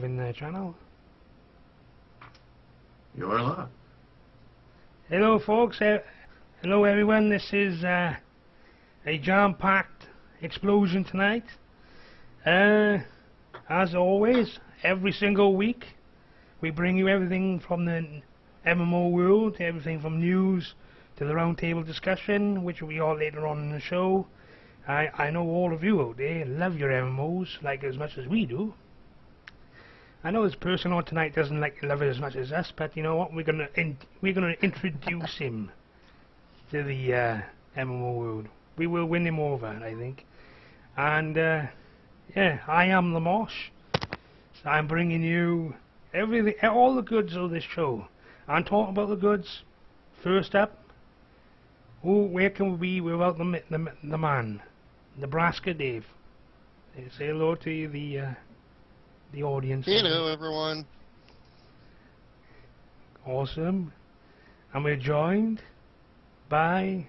in the channel. You're live. Hello folks, hello everyone, this is a jam-packed explosion tonight. As always, every single week we bring you everything from the MMO world, everything from news to the roundtable discussion, which will be all later on in the show. I know all of you out there love your MMOs like as much as we do. I know this person on tonight doesn't love it as much as us, but you know what? We're gonna introduce him to the MMO world. We will win him over, I think. And yeah, I am the Mosh. So I'm bringing you everything, all the goods of this show. I'm talking about the goods. First up, where can we be without the man, Nebraska Dave? Say hello to the audience. Hello, everyone. Awesome. And we're joined by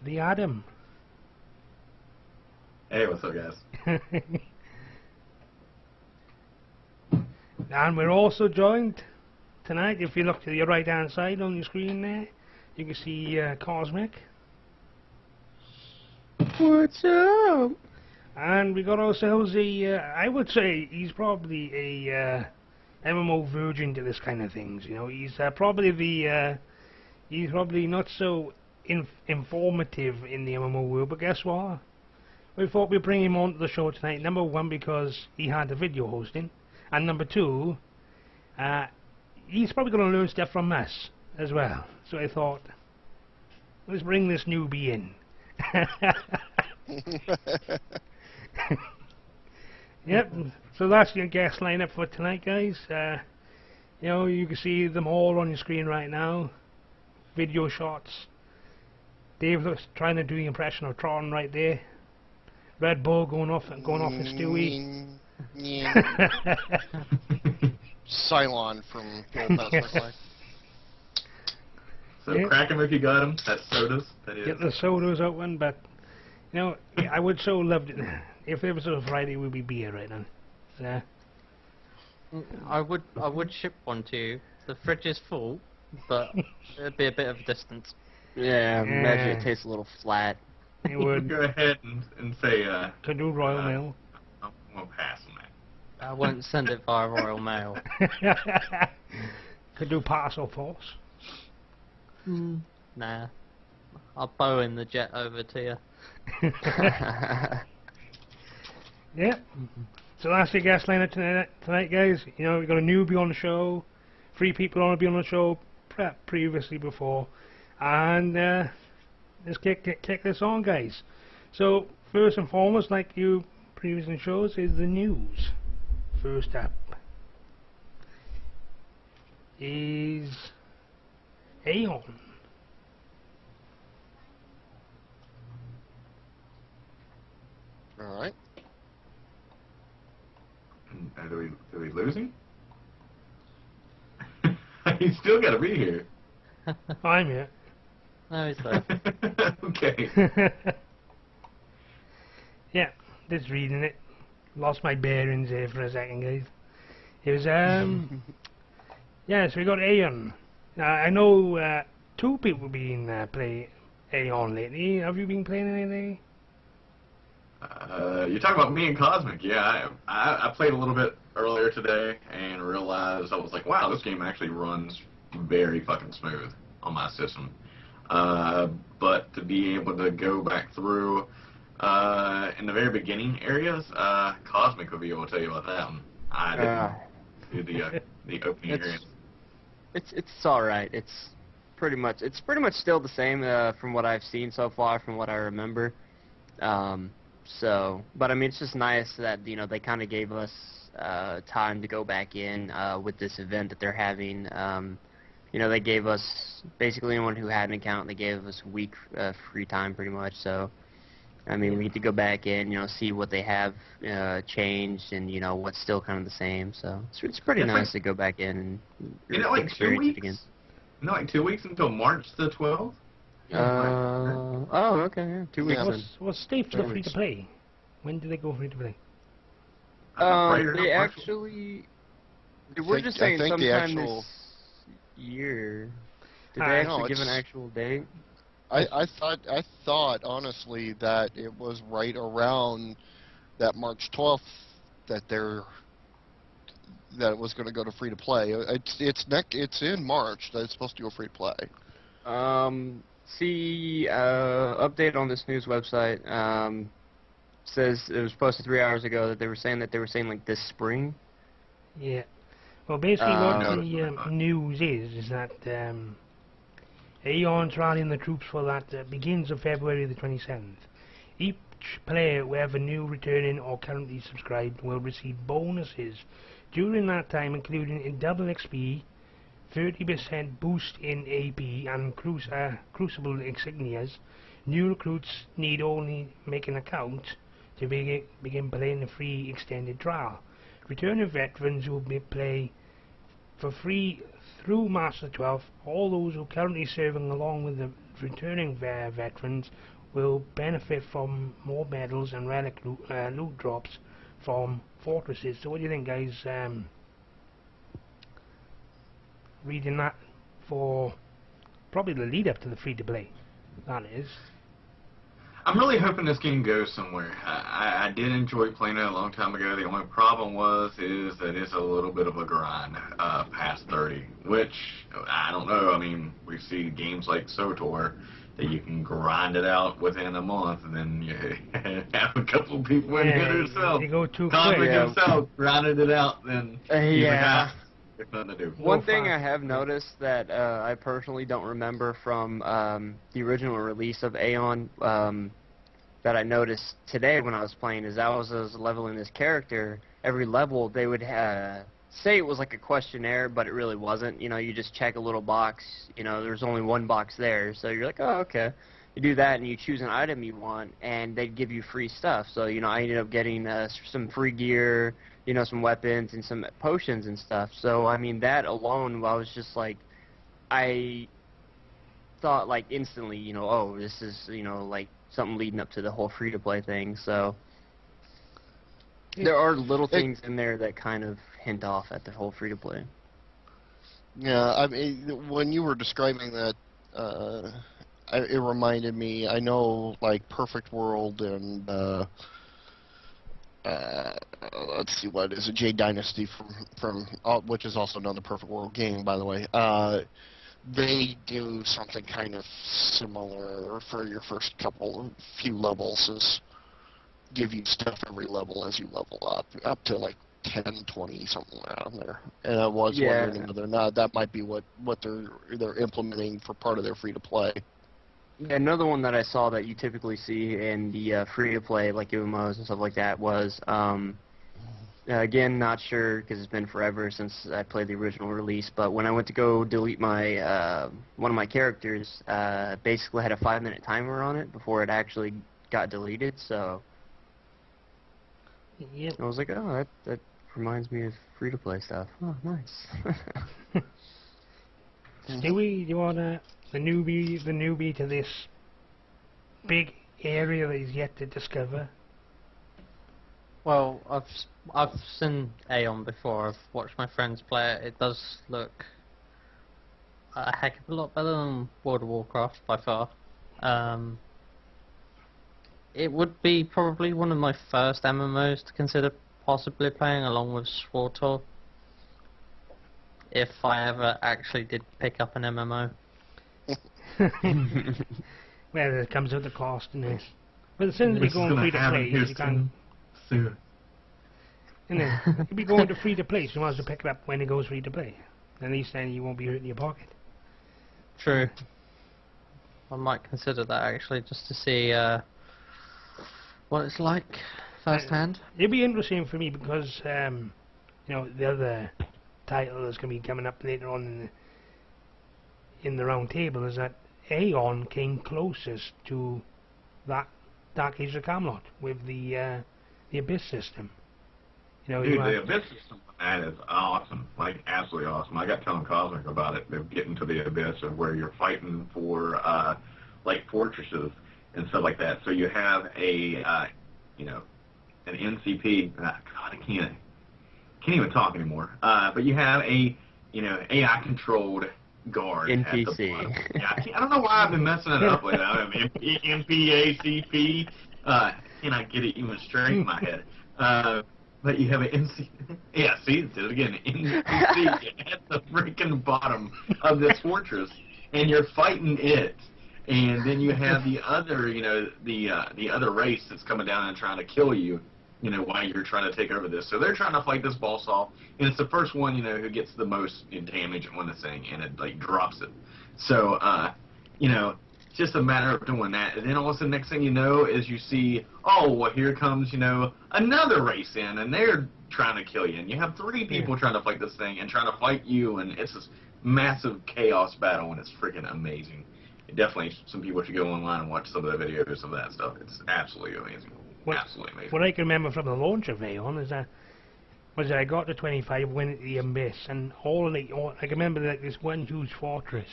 the Adam. Hey, what's up, guys? And we're also joined tonight, if you look to the right hand side on your screen there, you can see Cosmic. What's up? And we got ourselves I would say he's probably a MMO virgin to this kind of things. You know, he's probably he's probably not so informative in the MMO world. But guess what? We thought we'd bring him on to the show tonight. Number one, because he had the video hosting, and number two, he's probably going to learn stuff from us as well. So I thought, let's bring this newbie in. Yep, so that's your guest lineup for tonight, guys. You know, you can see them all on your screen right now. Video shots. Dave was trying to do the impression of Tron right there. Red Bull going off at Stewie. Cylon from the old Mass Effect. So Yeah. Kraken, if you got him, that's sodas. That is. Get the sodas open, but you know, I would so love it. If there was a Friday, it would be beer right now. Yeah. I would ship one to you. The fridge is full, but it'd be a bit of a distance. Yeah, imagine it tastes a little flat. It would. Go ahead and say, To do Royal Mail. I'm going to pass on that. I won't send it via Royal Mail. Could do parcel force. Nah. I'll bow in the jet over to you. Yeah. So that's your guest lineup tonight, guys. You know, we've got a newbie on the show, 3 people want to be on the show previously before, and let's kick this on, guys. So first and foremost, like you previously shows, is the news. First up is Aeon. Alright. Are we losing? You still got to be here. I'm here. No, he's there. Okay. Yeah, just reading it. Lost my bearings there for a second, guys. It was yeah, so we got Aeon. I know 2 people been playing Aeon lately. Have you been playing anything? You're talking about me and Cosmic. Yeah, I played a little bit earlier today and realized, I was like, wow, this game actually runs very fucking smooth on my system. But to be able to go back through in the very beginning areas, Cosmic will be able to tell you about that one. I didn't do the opening areas. It's all right. It's pretty much still the same from what I've seen so far, from what I remember. So, but I mean, it's just nice that, you know, they kind of gave us time to go back in with this event that they're having. You know, they gave us, basically anyone who had an account, they gave us a week free time pretty much. So, I mean, we get to go back in, you know, see what they have changed and, you know, what's still kind of the same. So it's pretty nice to go back in and like 2 experience weeks? it again. Like 2 weeks until March the 12th? Oh, okay, yeah. 2 weeks. Yeah. in. What's Steve for the free to play? When do they go free to play? They actually. They were just saying sometime this year. Did they actually give an actual date? I thought honestly that it was right around that March 12th that it was going to go to free to play. It's in March that it's supposed to go free to play. Update on this news website says it was posted 3 hours ago that they were saying like this spring. Yeah. Well, basically what the news is that Aeon's rallying the troops for that begins on February the 27th. Each player, whether new, returning, or currently subscribed, will receive bonuses during that time, including in double XP, 30% boost in AP, and Crucible insignias. New recruits need only make an account to begin playing the free extended trial. Returning veterans will play for free through Master 12. All those who are currently serving along with the returning veterans will benefit from more medals and relic loot drops from fortresses. So what do you think, guys? Reading that for probably the lead up to the free-to-play, that is. I'm really hoping this game goes somewhere. I did enjoy playing it a long time ago. The only problem is that it's a little bit of a grind past 30, which, I don't know. I mean, we see games like SWTOR that you can grind it out within a month, and then you have a couple of people in it yourself. You go too quick. Himself grinded it out, then yeah. There's nothing to do. One thing I have noticed that I personally don't remember from the original release of Aeon that I noticed today when I was playing is I was leveling this character. Every level they would say it was like a questionnaire, but it really wasn't. You know, you just check a little box. You know, there's only one box there, so you're like, oh, okay. You do that, and you choose an item you want, and they'd give you free stuff. So, you know, I ended up getting some free gear, you know, some weapons and some potions and stuff. So, I mean, that alone, I was just like, I thought, like, instantly, you know, oh, this is, you know, like, something leading up to the whole free-to-play thing. So, there are little things in there that kind of hint off at the whole free-to-play. Yeah, I mean, when you were describing that, it reminded me, I know, like, Perfect World and, let's see, what is it, Jade Dynasty from which is also another Perfect World game, by the way. They do something kind of similar for your first few levels, is give you stuff every level as you level up to like 10, 20, something around there. And I was wondering whether or not that might be what they're implementing for part of their free-to-play. Yeah, another one that I saw that you typically see in the free-to-play, like MMOs and stuff like that, was, again, not sure because it's been forever since I played the original release, but when I went to go delete my one of my characters, basically had a 5-minute timer on it before it actually got deleted, so yep. I was like, oh, that reminds me of free-to-play stuff. Oh, nice. Stewie, do you want the newbie to this big area that he's yet to discover? Well, I've seen Aeon before. I've watched my friends play it. It does look a heck of a lot better than World of Warcraft by far. It would be probably one of my first MMOs to consider possibly playing along with SWTOR, if I ever actually did pick up an MMO. Well, it comes at the cost, and it. But as soon as we go on free to play, you can. Soon. You'll be going to free to play, so you might as well pick it up when it goes free to play. At least then you won't be hurting your pocket. True. I might consider that actually, just to see what it's like firsthand. It'll be interesting for me because you know, the other title that's going to be coming up later on in the round table is that Aeon came closest to that Dark Age of Camelot with the Abyss system. You know, dude, the Abyss system, that is awesome. Like, absolutely awesome. I got telling Cosmic about it. They're getting to the Abyss of where you're fighting for, like, fortresses and stuff like that. So you have a, you know, an NCP. God, I can't even talk anymore. But you have a AI controlled guard at the NPC. bottom. Yeah, I don't know why I've been messing it up like that. I mean, MPACP. Can I get it even straight in my head? But you have an NC. Yeah, see, did it again. NPC at the freaking bottom of this fortress, and you're fighting it. And then you have the other, the other race that's coming down and trying to kill you, while you're trying to take over this. So they're trying to fight this boss off, and it's the first one, who gets the most damage on the thing, and it like drops it. So, it's just a matter of doing that. And then all of a sudden, next thing you know is you see, oh, well, here comes, another race in, and they're trying to kill you. And you have 3 people trying to fight this thing and trying to fight you, and it's this massive chaos battle, and it's freaking amazing. Definitely, some people should go online and watch some of the videos of that stuff. It's absolutely amazing. Absolutely amazing. What I can remember from the launch of Aeon is that I got to 25, went into the Abyss, and I can remember like this one huge fortress,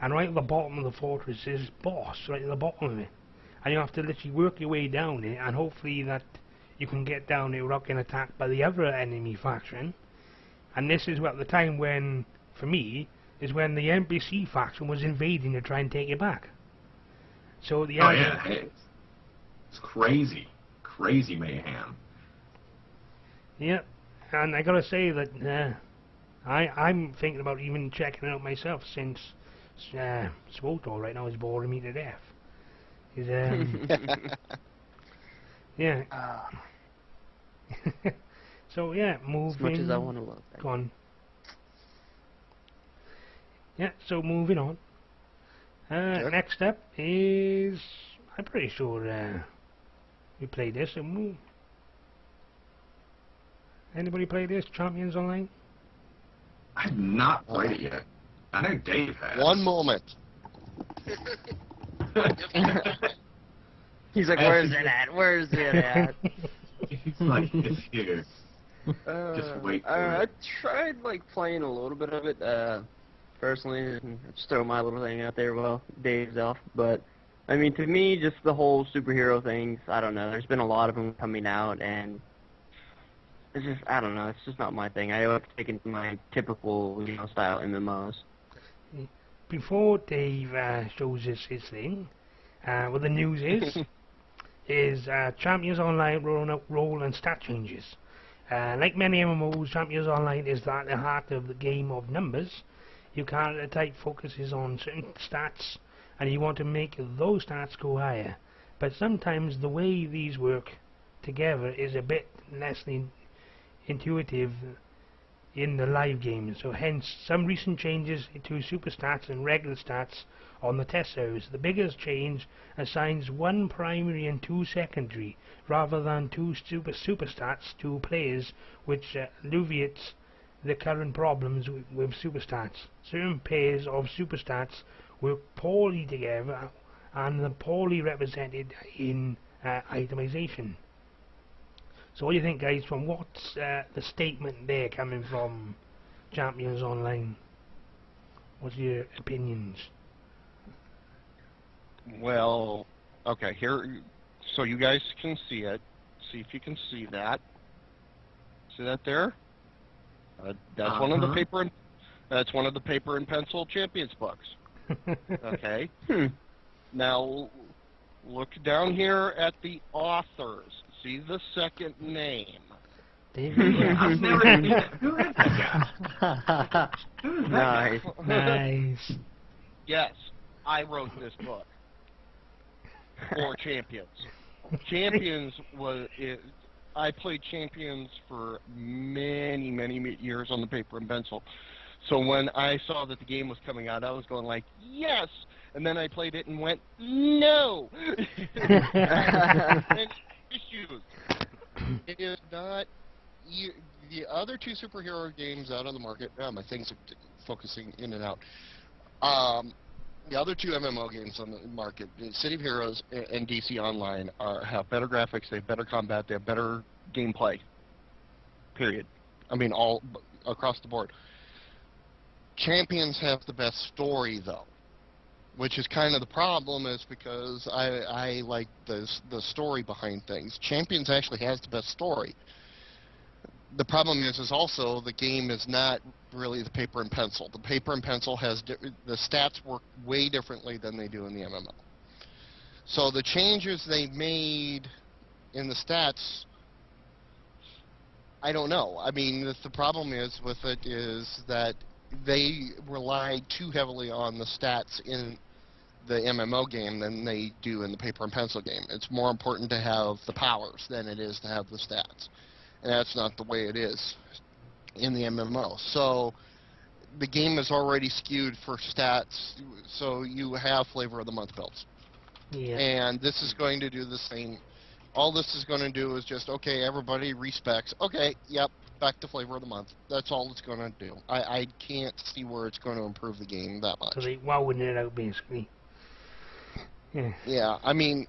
and right at the bottom of the fortress is boss, right at the bottom of it, and you have to literally work your way down it, and hopefully that you can get down it without getting attacked by the other enemy faction. And this is at the time when, for me, is when the NPC faction was invading to try and take it back. So the it's crazy mayhem. Yeah, and I gotta say that I'm thinking about even checking it out myself, since SWTOR right now is boring me to death. Yeah. So yeah, moving. As much as I want to love that. Go on. Yeah, so moving on. Next up is, I'm pretty sure we played this, and we... Anybody play this, Champions Online? I've not played it yet. I know Dave has. One moment. He's like, where's it at? Where's it at? He's like, it's here. Just wait for I it. tried playing a little bit of it. Personally, just throw my little thing out there while Dave's off. But I mean, to me, just the whole superhero things, I don't know. There's been a lot of them coming out, and it's just, I don't know. It's just not my thing. I like taking my typical, style MMOs. Before Dave shows us his thing, what the news is Champions Online rolling out role and stat changes. Like many MMOs, Champions Online is at the heart of the game of numbers. Your character type focuses on certain stats, and you want to make those stats go higher. But sometimes the way these work together is a bit less intuitive in the live game. So hence, some recent changes to super stats and regular stats on the test servers. The biggest change assigns 1 primary and 2 secondary, rather than 2 super stats to players, which alleviates the current problems with super stats. Certain pairs of super stats work poorly together and are poorly represented in itemization. So what do you think, guys, from what's the statement there coming from Champions Online? What's your opinions? Well, okay, here, so you guys can see it. See if you can see that. See that there? That's one of the paper and that's one of the paper and pencil champions books. Okay. Now look down here at the authors. See the second name. I've never seen it. Who is that guy? Who is that Nice. Nice. Yes, I wrote this book for Champions. Champions I played Champions for many, many years on the paper and pencil. So when I saw that the game was coming out, I was going like, yes! And then I played it and went, no! And issues. It is not... the other 2 superhero games out on the market... my things are focusing in and out. The other 2 MMO games on the market, City of Heroes and DC Online, have better graphics, they have better combat, they have better gameplay. Period. I mean, all across the board. Champions have the best story, though. which is kind of the problem, is because I like the story behind things. Champions actually has the best story. The problem is also the game is not really the paper and pencil. The paper and pencil has the stats work way differently than they do in the MMO. So the changes they made in the stats, I don't know. I mean, the problem is with it is that they rely too heavily on the stats in the MMO game than they do in the paper and pencil game. It's more important to have the powers than it is to have the stats. And that's not the way it is in the MMO. So the game is already skewed for stats, so you have Flavor of the Month builds. Yeah. And this is going to do the same. All this is going to do is just, okay, everybody respects. Okay, yep, back to Flavor of the Month. That's all it's going to do. I can't see where it's going to improve the game that much. So they wowing it out, basically. Yeah. Yeah, I mean,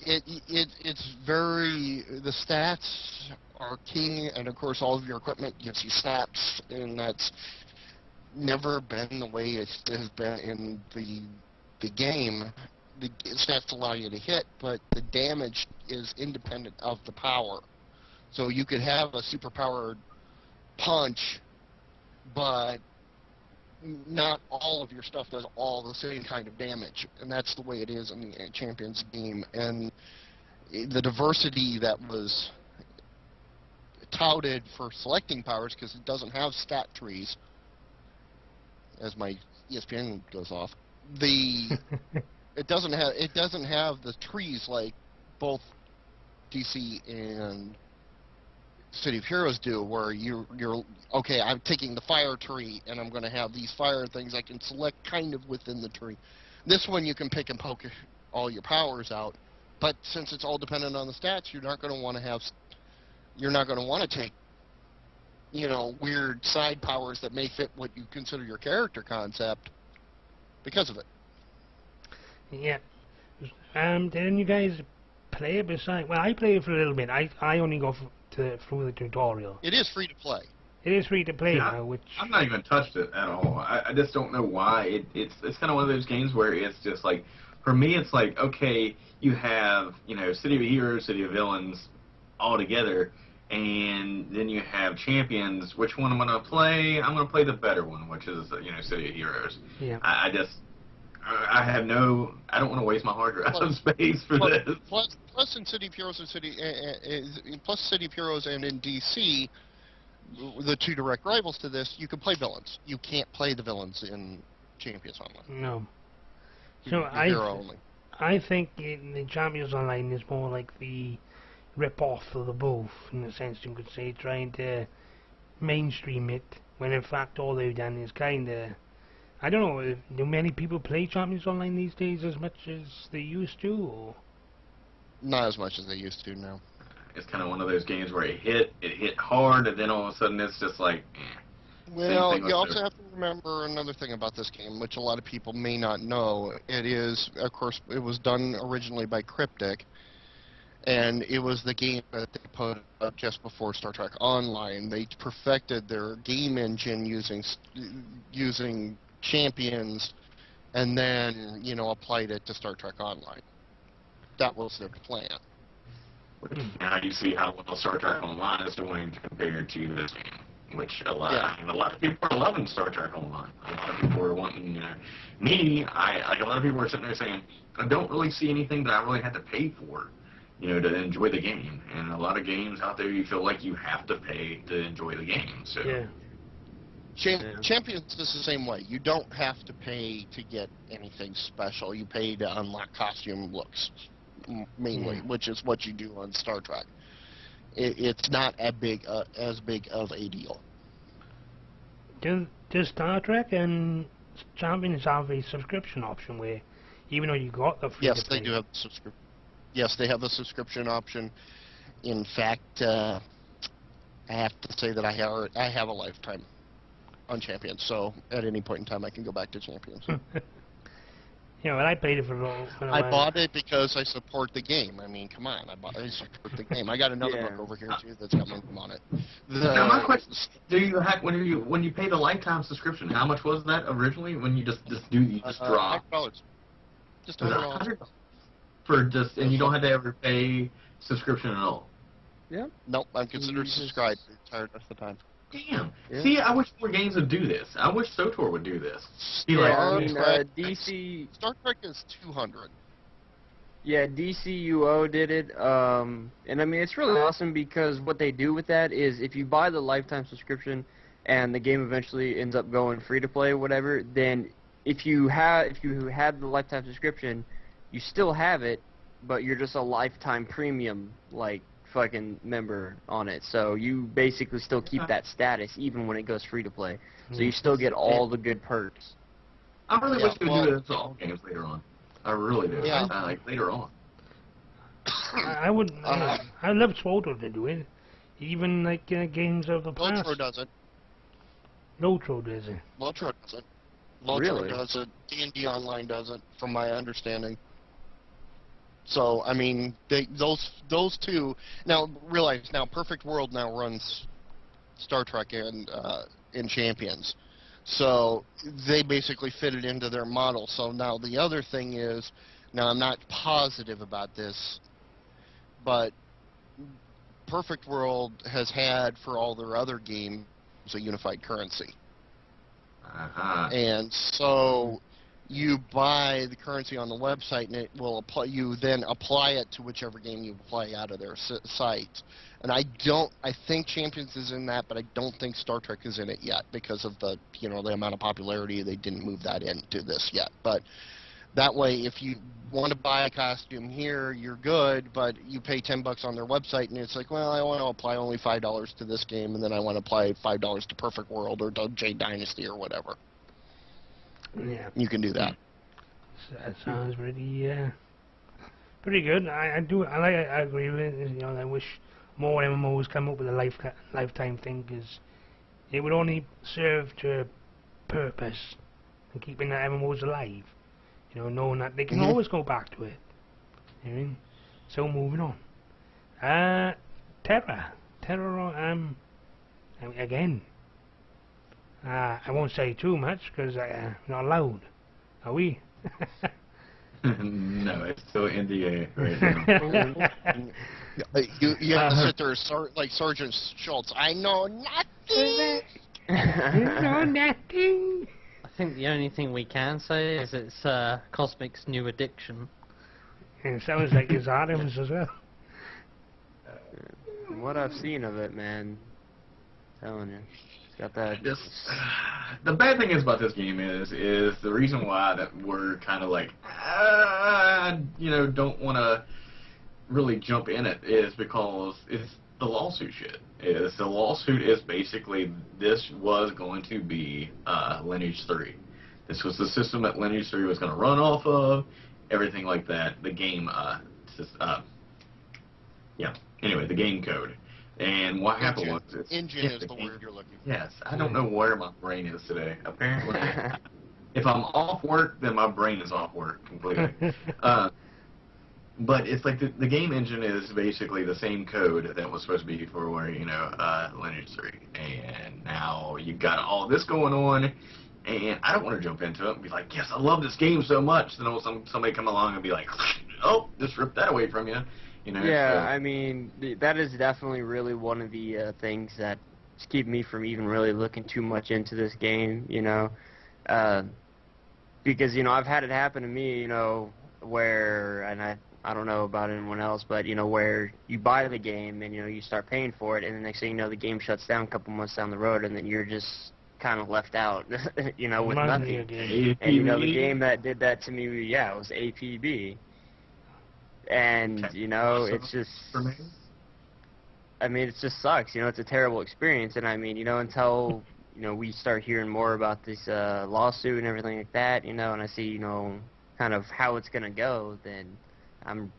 it's very, the stats are king, and of course all of your equipment gives you stats, and that's never been the way it has been in the game. The stats allow you to hit, but the damage is independent of the power. So you could have a super-powered punch, but not all of your stuff does all the same kind of damage, and that's the way it is in the Champions game. And the diversity that was touted for selecting powers, because it doesn't have stat trees, as my ESPN goes off, it doesn't have the trees like both DC and City of Heroes do, where you're okay, I'm taking the fire tree and I'm going to have these fire things I can select kind of within the tree. This one you can pick and poke all your powers out, but since it's all dependent on the stats, you're not going to want to take, you know, weird side powers that may fit what you consider your character concept because of it. Yeah. Didn't you guys play it beside? Well, I played it for a little bit. I only got through the tutorial. It is free to play. It is free to play Yeah, now, which I've not even touched it at all. I just don't know why. It's kind of one of those games where it's just like, for me, it's like, okay, you have, you know, City of Heroes, City of Villains all together, and then you have Champions. Which one am I going to play? I'm going to play the better one, which is, you know, City of Heroes. Yeah. I don't want to waste my hard drive space for this. Plus in City of Heroes and City of Heroes and in DC, the two direct rivals to this, you can play villains. You can't play the villains in Champions Online. no. So Hero only. I think the Champions Online is more like the rip-off of the both, in a sense you could say, trying to mainstream it, when in fact all they've done is kind of, I don't know, do many people play Champions Online these days as much as they used to, or? Not as much as they used to now. It's kind of one of those games where it hit hard, and then all of a sudden it's just like, eh. Well, you also have to remember another thing about this game, which a lot of people may not know. It is, of course, it was done originally by Cryptic, and it was the game that they put up just before Star Trek Online. They perfected their game engine using Champions, and then, you know, applied it to Star Trek Online. That was their plan. Now you see how well Star Trek Online is doing compared to this game, which a lot of people are loving Star Trek Online. A lot of people are wanting, you know, a lot of people are sitting there saying, I don't really see anything that I really had to pay for, you know, to enjoy the game. And a lot of games out there, you feel like you have to pay to enjoy the game. So. Yeah. Champions is the same way. You don't have to pay to get anything special. You pay to unlock costume looks, mainly, which is what you do on Star Trek. It's not as big of a deal. Does Star Trek and Champions have a subscription option where, even though you got the free Yes, they do have the subscription. Yes, they have a subscription option. In fact, I have to say that I have a lifetime on Champions, so at any point in time I can go back to Champions. You know, and I played it for a little I while. bought it because I support the game. I mean, come on, I support the game. I got another Yeah. book over here too that's got my name on it. Now my question is, do you have when you pay the lifetime subscription? How much was that originally when you just draw? $100. Just Was it $100. $100 for just and you don't have to ever pay subscription at all? Nope, I'm considered Jesus. subscribed the entire rest of the time. Damn. Yeah. See, I wish more games would do this. I wish SOTOR would do this. Be Yeah, like, I mean, Trek- DC. Star Trek is 200. Yeah, DCUO did it, and I mean it's really awesome because what they do with that is if you buy the lifetime subscription and the game eventually ends up going free to play or whatever, then if you had the lifetime subscription, you still have it, but you're just a lifetime premium like fucking member on it. So you basically still keep that status even when it goes free to play. So you still get all the good perks. I really Yeah, wish they would do this to all games later on. I really do. Yeah. Like later on. I would. I love Swoto to do it. Even like games of the past. Lotro does it. Lotro does it. Lotro does it. Lotro Really? does it. D&D Online does it, from my understanding. So, I mean, those two... Now, realize, now Perfect World now runs Star Trek and in Champions. So, they basically fit it into their model. So, now the other thing is... Now, I'm not positive about this, but Perfect World has had, for all their other games, a unified currency. Uh-huh. And so you buy the currency on the website, and it will apply. You then apply it to whichever game you play out of their site. And I think Champions is in that, but I don't think Star Trek is in it yet because of the the amount of popularity. They didn't move that into this yet. But that way, if you want to buy a costume here, you're good, but you pay $10 on their website, and it's like, well, I want to apply only $5 to this game, and then I want to apply $5 to Perfect World or to Jade Dynasty or whatever. Yeah. You can do that. That sounds pretty good. I agree with it. I wish more MMOs come up with a lifetime thing because it would only serve to purpose and keeping the MMOs alive. Knowing that they can always go back to it. You know what I mean? So moving on. Terra, again. I won't say too much because I'm not allowed. Are we? No, it's still NDA right now. You have to sit there like Sergeant Schultz. I know nothing. You know nothing. I think the only thing we can say is it's Cosmic's new addiction. And it sounds like his Adams as well. From what I've seen of it, man, telling you, it's got that. The bad thing is about this game is the reason why that we're kind of like don't want to really jump in it is because it's the lawsuit shit. The lawsuit is basically this was going to be Lineage 3. This was the system that Lineage 3 was going to run off of, everything like that. The game, anyway, the game code. And what happened was... Engine is the word you're looking for. Yes, I don't know where my brain is today. Apparently, if I'm off work, then my brain is off work completely. But it's like the game engine is basically the same code that was supposed to be for Lineage 3. And now you've got all this going on, and I don't want to jump into it and be like, yes, I love this game so much. Then somebody come along and be like, oh, just rip that away from you. Yeah, so. I mean, that is definitely really one of the things that keep me from even really looking too much into this game, because, I've had it happen to me, where, and I don't know about anyone else, but, where you buy the game and, you start paying for it, and the next thing you know, the game shuts down a couple months down the road, and then you're just kind of left out, with nothing. And, the game that did that to me, it was APB. And, it's just... I mean, it just sucks. It's a terrible experience. And, I mean, until, we start hearing more about this lawsuit and everything like that, and I see, kind of how it's going to go, then I'm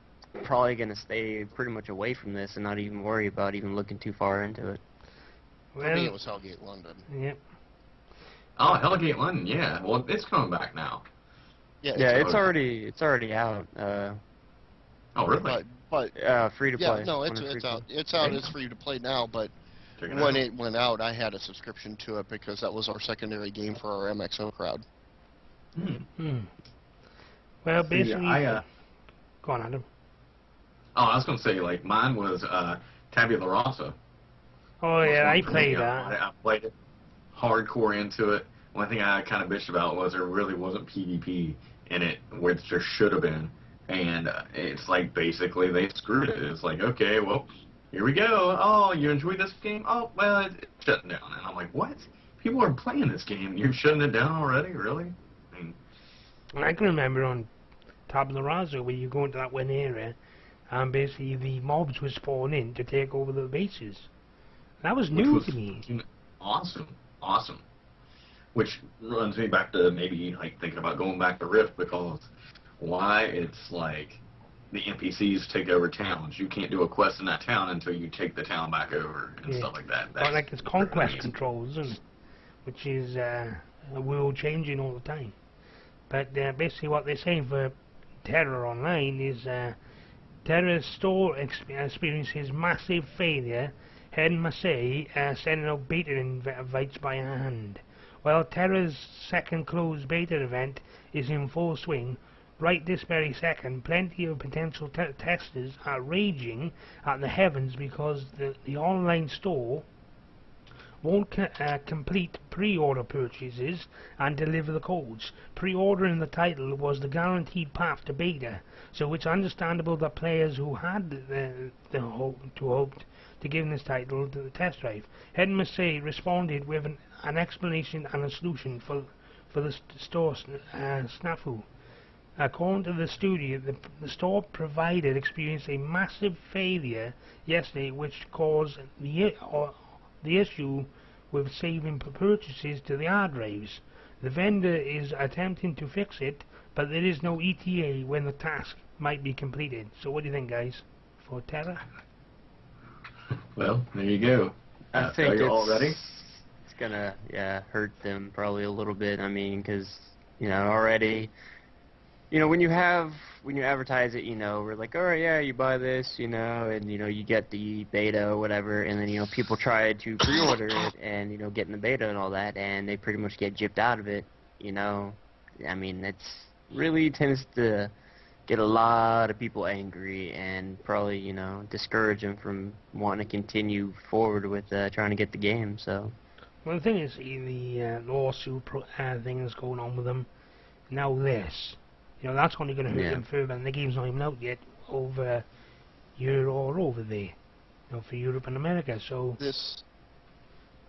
probably going to stay pretty much away from this and not even worry about even looking too far into it. For me, it was Hellgate London. Yep. Oh, Hellgate London, yeah. Well, it's coming back now. Yeah, Yeah, it's out. already out. Oh, really? but Free to yeah, play. no, it's out. It's out. Damn. It's free to play now. But Check it when out. it went out, I had a subscription to it because that was our secondary game for our MXO crowd. Hmm. Well, basically, I go on, Adam. oh, I was gonna say like mine was Tabula Rasa. Oh yeah, I Was one for me. played that. I played it hardcore into it. One thing I kind of bitched about was there really wasn't PvP in it, which there should have been. And it's like basically they screwed it. It's like, okay, well, here we go. Oh, you enjoyed this game? Oh, well, it's shutting down. And I'm like, what? People are playing this game. You're shutting it down already? Really? I mean, And I can remember on Tabula Rasa where you go into that one area, and basically the mobs were spawning in to take over the bases. That was which new was to me. fucking awesome. Which runs me back to maybe like thinking about going back to Rift, because why it's like the NPCs take over towns. You can't do a quest in that town until you take the town back over and Yeah. stuff like that. But like it's conquest amazing. controls, and which is a world changing all the time. But basically, what they're saying for Terra Online is Terra's store experiences massive failure. Hen Massey sending out beta invites by hand. While Terra's second closed beta event is in full swing, right this very second, plenty of potential testers are raging at the heavens because the online store won't complete pre-order purchases and deliver the codes. Pre-ordering the title was the guaranteed path to beta, so it's understandable that players who had the hoped to give this title to the test drive. Ed Massey responded with an explanation and a solution for the store snafu. According to the studio, the store provided experienced a massive failure yesterday, which caused the issue with saving purchases to the hard drives. The vendor is attempting to fix it, but there is no ETA when the task might be completed. So what do you think, guys, for Terra? Well, there you go. I think you're all ready. it's gonna hurt them probably a little bit. I mean, because already. When you advertise it, we're like, all right, yeah, you buy this, and, you get the beta or whatever, and then, people try to pre-order it and, get in the beta and all that, and they pretty much get gypped out of it, I mean, it's really tends to get a lot of people angry and probably, discourage them from wanting to continue forward with trying to get the game, so. Well, the thing is, the lawsuit thing that's going on with them, now this. That's only going to hurt them further, and the game's not even out yet over here or over there, for Europe and America. So this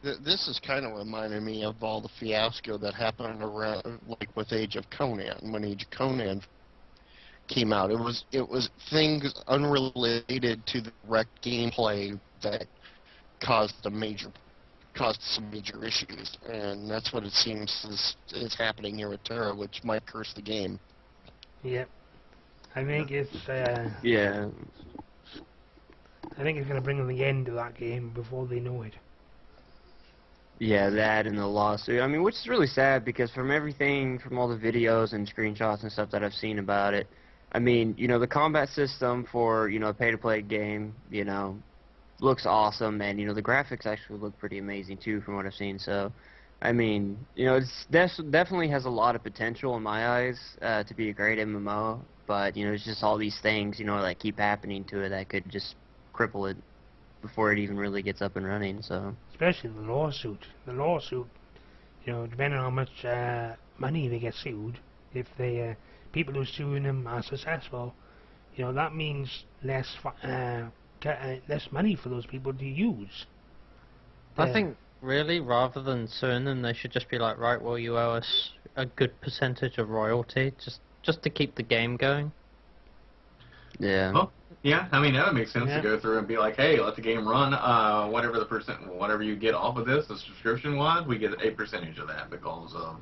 is kind of reminding me of all the fiasco that happened around, like with Age of Conan. When Age of Conan came out, it was things unrelated to the direct gameplay that caused some major issues, and that's what it seems is happening here with Terra, which might curse the game. Yep. I think it's Yeah. I think it's going to bring the end to that game before they know it. Yeah, that and the lawsuit. I mean, which is really sad because from all the videos and screenshots and stuff that I've seen about it, I mean, the combat system for, a pay-to-play game, looks awesome, and, the graphics actually look pretty amazing, too, from what I've seen, so, I mean, it's definitely has a lot of potential in my eyes to be a great MMO, but, it's just all these things, that keep happening to it that could just cripple it before it even really gets up and running, so. Especially the lawsuit. The lawsuit, depending on how much money they get sued, if they people who are suing them are successful, that means less money for those people to use. I think, really, rather than suing them, they should just be like, right, well, you owe us a good percentage of royalty, just to keep the game going. Yeah. Well, yeah, I mean, that would make sense Yeah. to go through and be like, hey, let the game run, whatever you get off of this, the subscription-wise, we get a percentage of that because of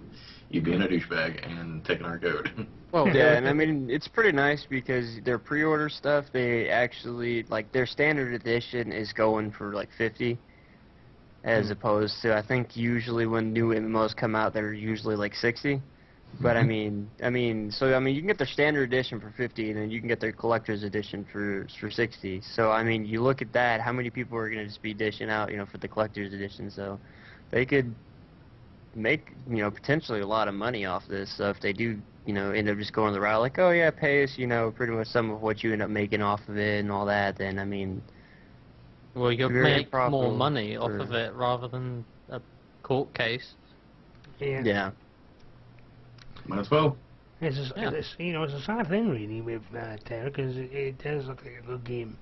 you being a douchebag and taking our code. Well, Yeah, and I mean, it's pretty nice because their pre-order stuff, they actually, like, their standard edition is going for, like, 50, as opposed to, I think, usually when new MMOs come out, they're usually, like, 60. But so you can get their standard edition for 50, and then you can get their collector's edition for 60. So I mean, you look at that, how many people are gonna just be dishing out, for the collector's edition? So they could make, potentially a lot of money off this. So if they do, end up just going the route like, oh yeah, pay us, pretty much some of what you end up making off of it and all that, then I mean, well, you'll very make more profitable money off for- of it rather than a court case. yeah. Might as well. It's a, Yeah. it's a sad thing really with Terra, because it does look like a good game,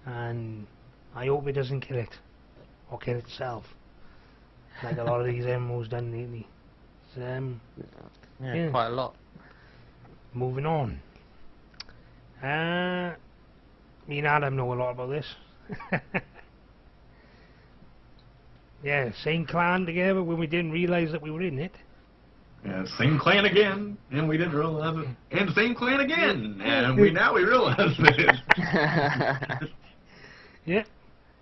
and I hope it doesn't kill it or kill itself like a lot of these MMOs done lately. So, Yeah. Quite a lot. moving on. Me and Adam know a lot about this. Yeah, same clan together when we didn't realise that we were in it. Yeah, same clan again, and we didn't realize it. And same clan again, and we realize it. Yeah,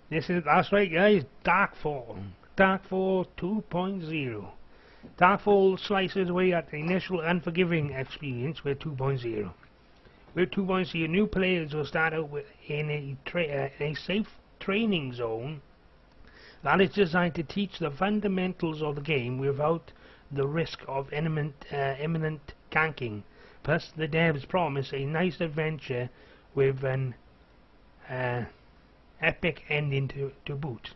that's right, guys. Darkfall. Darkfall 2.0. Darkfall slices away at the initial unforgiving experience with 2.0. With 2.0, new players will start out in a safe training zone that is designed to teach the fundamentals of the game without the risk of imminent ganking. Plus, the devs promise a nice adventure with an epic ending to boot.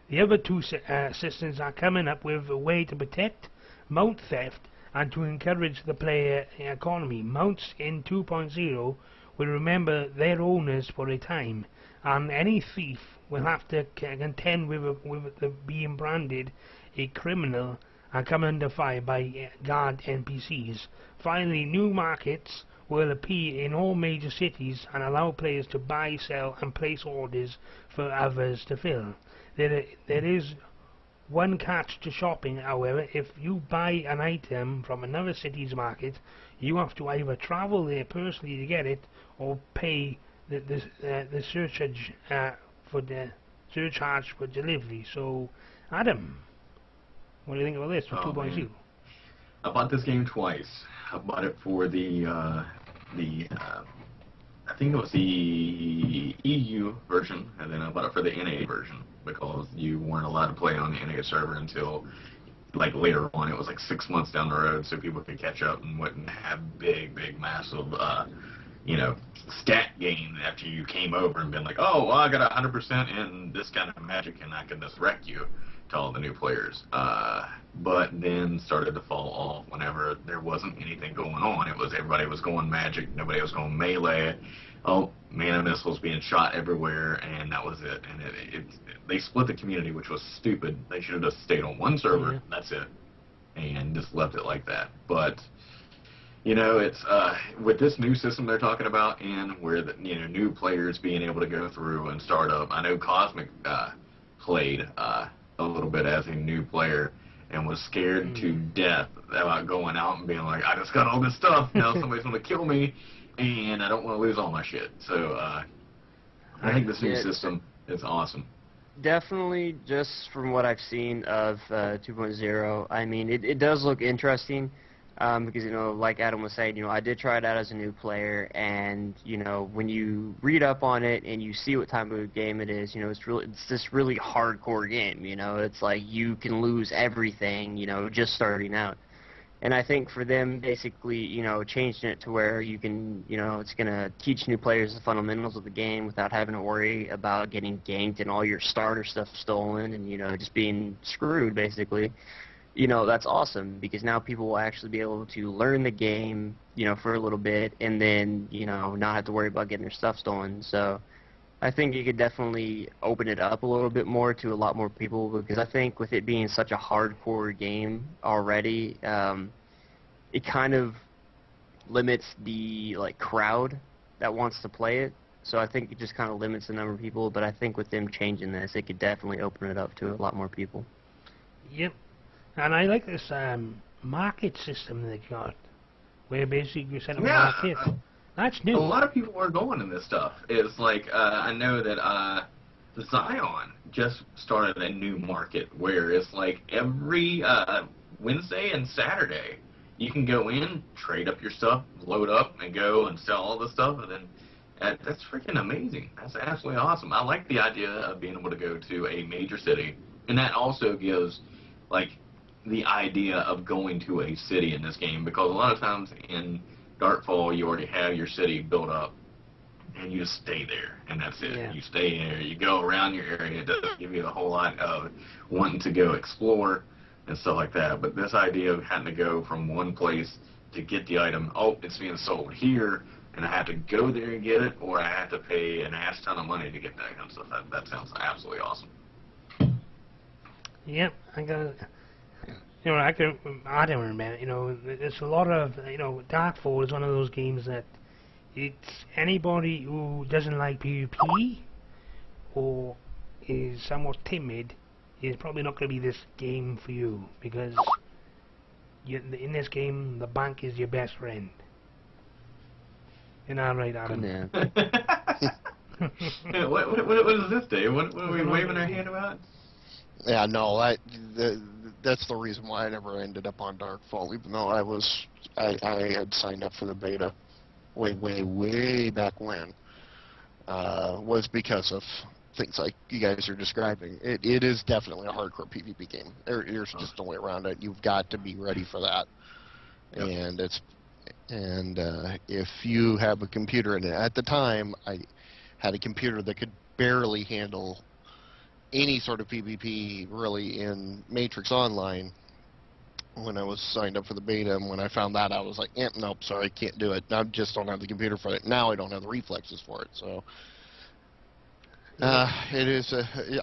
The other two systems are coming up with a way to protect mount theft and to encourage the player economy. Mounts in 2.0 will remember their owners for a time, and any thief will have to contend with being branded a criminal and come under fire by guard NPCs. Finally, new markets will appear in all major cities and allow players to buy, sell and place orders for others to fill. There is one catch to shopping, however. If you buy an item from another city's market, you have to either travel there personally to get it or pay the surcharge for delivery. So, Adam, what do you think about this for 2.0? Man. I bought this game twice. I bought it for the I think it was the EU version, and then I bought it for the NA version because you weren't allowed to play on the NA server until like later on. It was like 6 months down the road, so people could catch up and wouldn't have big, massive, stat gain after you came over and been like, oh, well, I got 100% in this kind of magic and I can just wreck you to all the new players. But then started to fall off whenever there wasn't anything going on. It was everybody was going magic, nobody was going melee. Oh, mana missiles being shot everywhere, and that was it. And they split the community, which was stupid. They should have just stayed on one server. Yeah. That's it, and just left it like that. But it's with this new system they're talking about, and where the new players being able to go through and start up. I know Cosmic played a little bit as a new player and was scared to death about going out and being like, I just got all this stuff, now somebody's going to kill me, and I don't want to lose all my shit. So I think this new system is awesome. Definitely, just from what I've seen of 2.0, I mean, it does look interesting. Because, like Adam was saying, I did try it out as a new player, and, when you read up on it and you see what type of game it is, it's this really hardcore game, it's like you can lose everything, just starting out. And I think for them, basically, changing it to where you can, it's going to teach new players the fundamentals of the game without having to worry about getting ganked and all your starter stuff stolen and, just being screwed, basically. That's awesome, because now people will actually be able to learn the game, for a little bit, and then, not have to worry about getting their stuff stolen. So I think you could definitely open it up a little bit more to a lot more people, because I think with it being such a hardcore game already, it kind of limits the, crowd that wants to play it. So I think it just kind of limits the number of people, but I think with them changing this, it could definitely open it up to a lot more people. Yep. And I like this market system they got, where basically you set up a market. That's new. A lot of people are going in this stuff. It's like, I know that Zion just started a new market where it's like every Wednesday and Saturday you can go in, trade up your stuff, load up, and go and sell all the stuff, and then that's freaking amazing. That's absolutely awesome. I like the idea of being able to go to a major city, and that also gives, like, the idea of going to a city in this game, because a lot of times in Darkfall you already have your city built up, and you just stay there, and that's it. Yeah. You stay there, you go around your area. It doesn't give you a whole lot of wanting to go explore and stuff like that. But this idea of having to go from one place to get the item, oh, it's being sold here, and I have to go there and get it, or I have to pay an ass ton of money to get that kind of stuff. That sounds absolutely awesome. Yep, I got. You know, I don't remember. You know, there's a lot of. You know, Darkfall is one of those games that it's anybody who doesn't like PvP or is somewhat timid is probably not going to be this game for you, because in this game the bank is your best friend. You're not right, Adam. Yeah. What is this, Dave? What are we waving our hand about? Yeah, no, that's the reason why I never ended up on Darkfall, even though I had signed up for the beta way back when, was because of things like you guys are describing. It is definitely a hardcore PvP game. There's just no way around it. You've got to be ready for that. Yep. And if you have a computer, and at the time I had a computer that could barely handle any sort of PvP really in Matrix Online when I was signed up for the beta, and when I found that out, I was like, nope, sorry, can't do it. I just don't have the computer for it. Now I don't have the reflexes for it, so it is.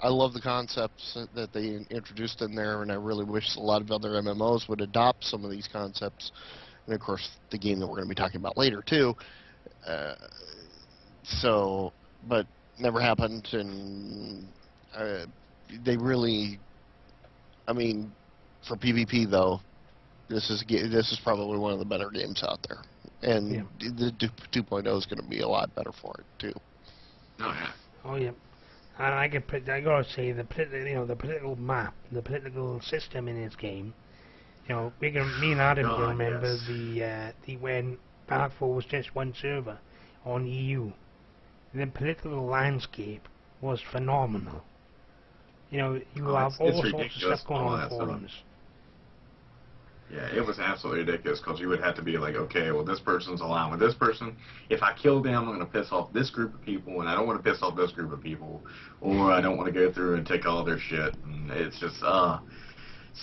I love the concepts that they introduced in there, and I really wish a lot of other MMOs would adopt some of these concepts. And of course, the game that we're going to be talking about later too. But never happened, and they really. I mean, for PvP though, this is probably one of the better games out there, and the 2.0 is going to be a lot better for it too. Oh yeah. Oh yeah. And I gotta say the political map, the political system in this game. You know, me and Adam can remember the when Darkfall was just one server on EU. The political landscape was phenomenal. You know, you have all sorts of stuff going on forums. Yeah, it was absolutely ridiculous, because you would have to be like, okay, well, this person's aligned with this person. If I kill them, I'm going to piss off this group of people, and I don't want to piss off this group of people, or I don't want to go through and take all their shit. And it's just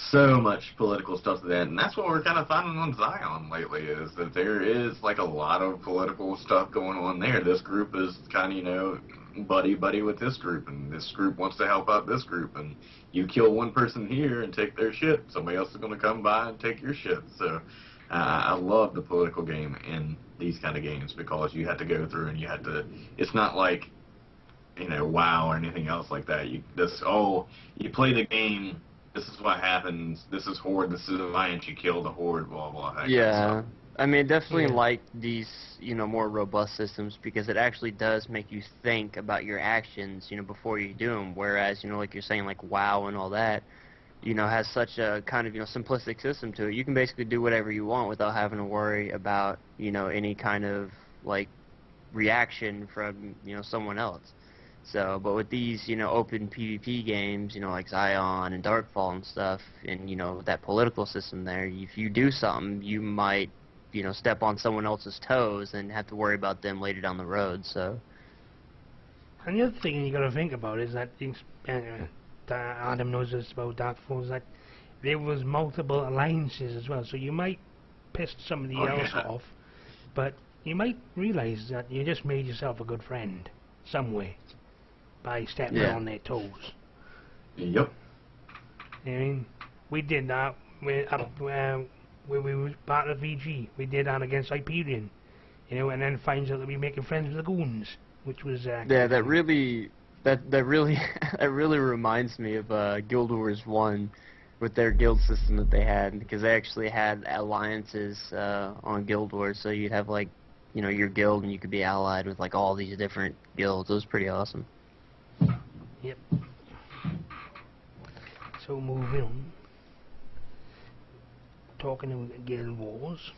so much political stuff to that. And that's what we're kind of finding on Zion lately, is that there is like a lot of political stuff going on there. This group is kind of, you know, buddy with this group, and this group wants to help out this group, and you kill one person here and take their shit, somebody else is going to come by and take your shit. So I love the political game in these kind of games, because you have to go through and you have to, it's not like, you know, WoW or anything else like that. You play the game, this is what happens, this is Horde, this is Alliance, you kill the Horde, blah blah. That yeah. kind of stuff. I mean, definitely like these, you know, more robust systems, because it actually does make you think about your actions, you know, before you do them. Whereas, you know, like you're saying, like WoW and all that, you know, has such a kind of, you know, simplistic system to it. You can basically do whatever you want without having to worry about, you know, any kind of, like, reaction from, you know, someone else. So, but with these, you know, open PvP games, you know, like Zion and Darkfall and stuff, and, you know, that political system there, if you do something, you might, you know, step on someone else's toes and have to worry about them later down the road, so. And the other thing you got to think about is that Adam knows this about Darkfall, is that there was multiple alliances as well, so you might piss somebody else off, but you might realize that you just made yourself a good friend some way by stepping on their toes. Yep. I mean, we did that when we were part of VG. We did that against Hyperion, you know, and then finds out that we're making friends with the goons, which was yeah, that really reminds me of Guild Wars 1 with their guild system that they had, because they actually had alliances on Guild Wars, so you'd have, like, you know, your guild, and you could be allied with, like, all these different guilds. It was pretty awesome. Yep. So moving on talking about Guild Wars.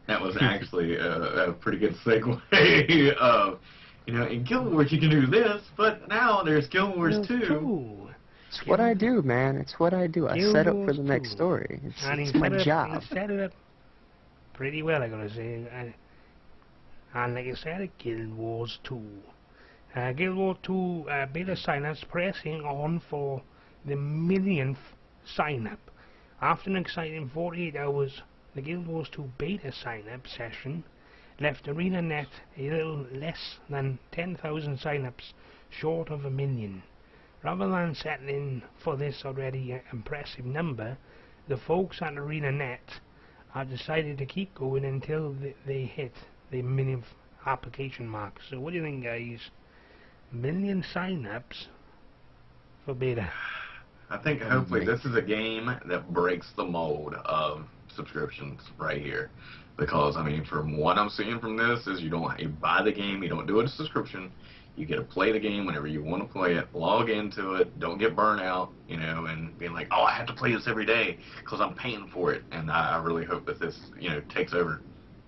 That was actually a pretty good segue of, in Guild Wars you can do this, but now there's Guild Wars 2. It's what I do, man. It's what I do. I set up for the next story. It's my job. He set it up pretty well, I gotta say. And like I said, Guild Wars 2. Guild Wars 2 beta sign-ups pressing on for the millionth sign-up. After an exciting 48 hours, the Guild Wars 2 beta sign-up session left ArenaNet a little less than 10,000 sign-ups short of 1 million. Rather than settling for this already impressive number, the folks at ArenaNet have decided to keep going until they hit the millionth application mark. So what do you think, guys? 1 million sign-ups for beta? I think hopefully this is a game that breaks the mold of subscriptions right here. Because, I mean, from what I'm seeing from this is you buy the game, you don't do a subscription. You get to play the game whenever you want to play it, log into it, don't get burnt out, and being like, oh, I have to play this every day because I'm paying for it. And I really hope that this, takes over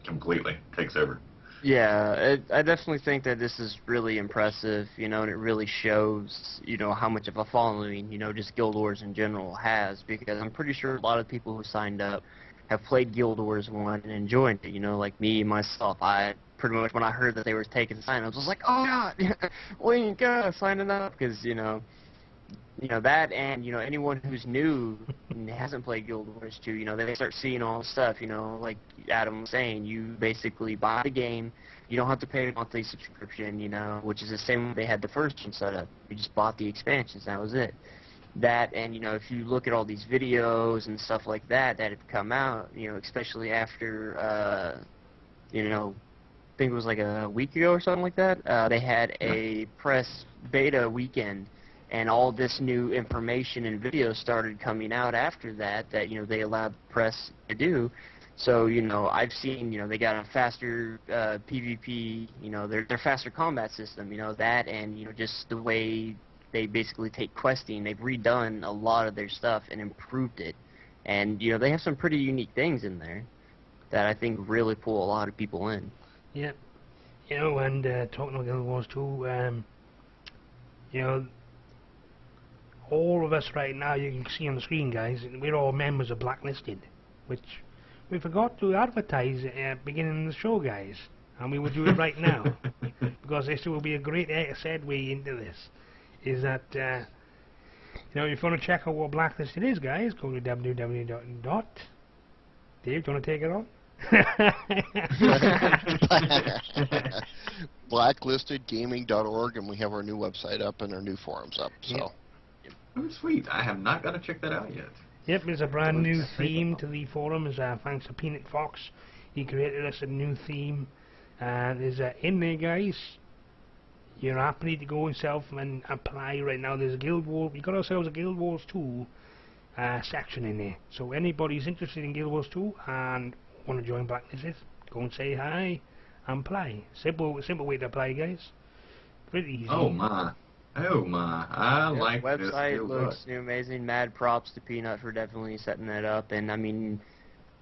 completely, takes over. Yeah, I definitely think that this is really impressive, and it really shows, how much of a following, just Guild Wars in general has, because I'm pretty sure a lot of people who signed up have played Guild Wars 1 and enjoyed it, like me, myself. I pretty much, when I heard that they were taking sign-ups, I was like, oh god, we got signing up, because, that, and, anyone who's new and hasn't played Guild Wars 2, they start seeing all the stuff, like Adam was saying, you basically buy the game, you don't have to pay a monthly subscription, which is the same way they had the first one set up. You just bought the expansions, that was it. That, and, if you look at all these videos and stuff like that have come out, especially after, I think it was like a week ago or something like that, they had a press beta weekend, and all this new information and videos started coming out after that, they allowed the press to do. So, I've seen, they got a faster PvP, their faster combat system, that, and, just the way they basically take questing. They've redone a lot of their stuff and improved it. And, they have some pretty unique things in there that I think really pull a lot of people in. Yep. And talking about Guild Wars 2, all of us right now, you can see on the screen, guys, we're all members of Blacklisted, which we forgot to advertise at the beginning of the show, guys. And we will do it right now, because this will be a great segue into this. Is that, if you want to check out what Blacklisted is, guys, go to www. Dave, do you want to take it on? blacklistedgaming.org, and we have our new website up and our new forums up. So, oh, sweet! I have not got to check that out yet. Yep, there's a brand new theme to the forums. Thanks to Peanut Fox, he created us a new theme. There's in there, guys. You're happy to go yourself and apply right now. There's a Guild Wars. We got ourselves a Guild Wars 2 section in there. So anybody's interested in Guild Wars 2 and want to join Blacklisted, go and say hi and play. Simple way to play, guys. Pretty easy. Oh my, I like this. Website looks amazing. Mad props to Peanut for definitely setting that up. And I mean,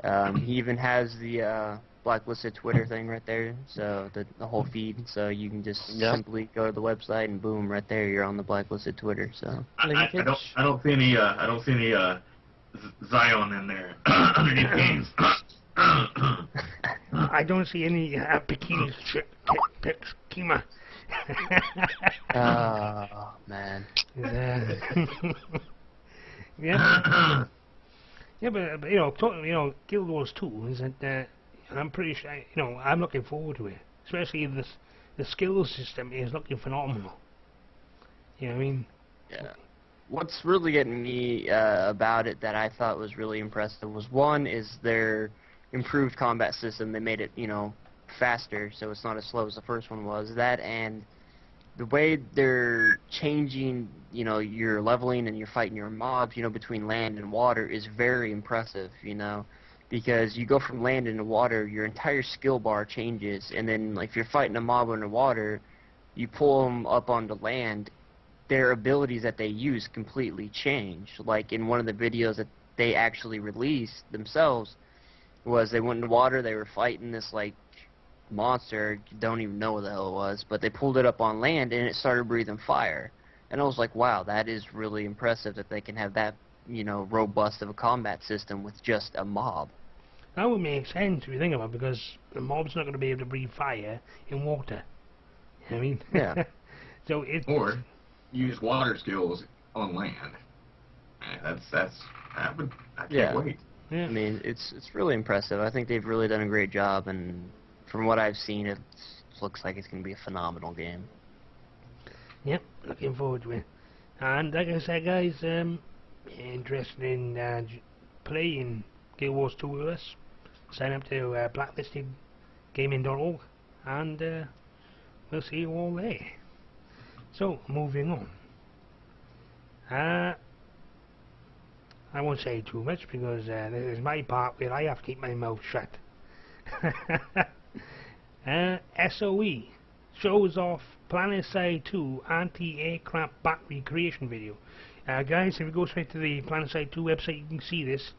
he even has the Blacklisted Twitter thing right there, so the whole feed. So you can just simply go to the website and boom, right there you're on the Blacklisted Twitter. So I don't see any Zion in there underneath games. I don't see any bikini pics, Kima. Oh man. Yeah. Yeah, but talking, Guild Wars 2 is that I'm pretty sure, I'm looking forward to it. Especially the skills system is looking phenomenal. You know what I mean? Yeah. What's really getting me about it that I thought was really impressive was, one, is their improved combat system. They made it, faster, so it's not as slow as the first one was. That, and the way they're changing, your leveling and you're fighting your mobs, between land and water is very impressive, because you go from land into water, your entire skill bar changes, and then, like, if you're fighting a mob underwater, you pull them up onto land, their abilities that they use completely change. Like in one of the videos that they actually released themselves was they went in the water, they were fighting this, like, monster, don't even know what the hell it was, but they pulled it up on land and it started breathing fire. And I was like, wow, that is really impressive that they can have that, you know, robust of a combat system with just a mob. That would make sense if you think about it, because the mob's not going to be able to breathe fire in water. I mean, Yeah. So it. Or use water skills on land. I can't Yeah. wait. Yeah. I mean, it's really impressive. I think they've really done a great job, and from what I've seen, it looks like it's going to be a phenomenal game. Yep, looking forward to it. And like I said, guys, interested in playing Guild Wars 2 with us, sign up to blacklistedgaming.org, and we'll see you all there. So, moving on. I won't say too much because this is my part where I have to keep my mouth shut. SOE shows off PlanetSide 2 anti-aircraft battery creation video. Guys, if you go straight to the PlanetSide 2 website, you can see this.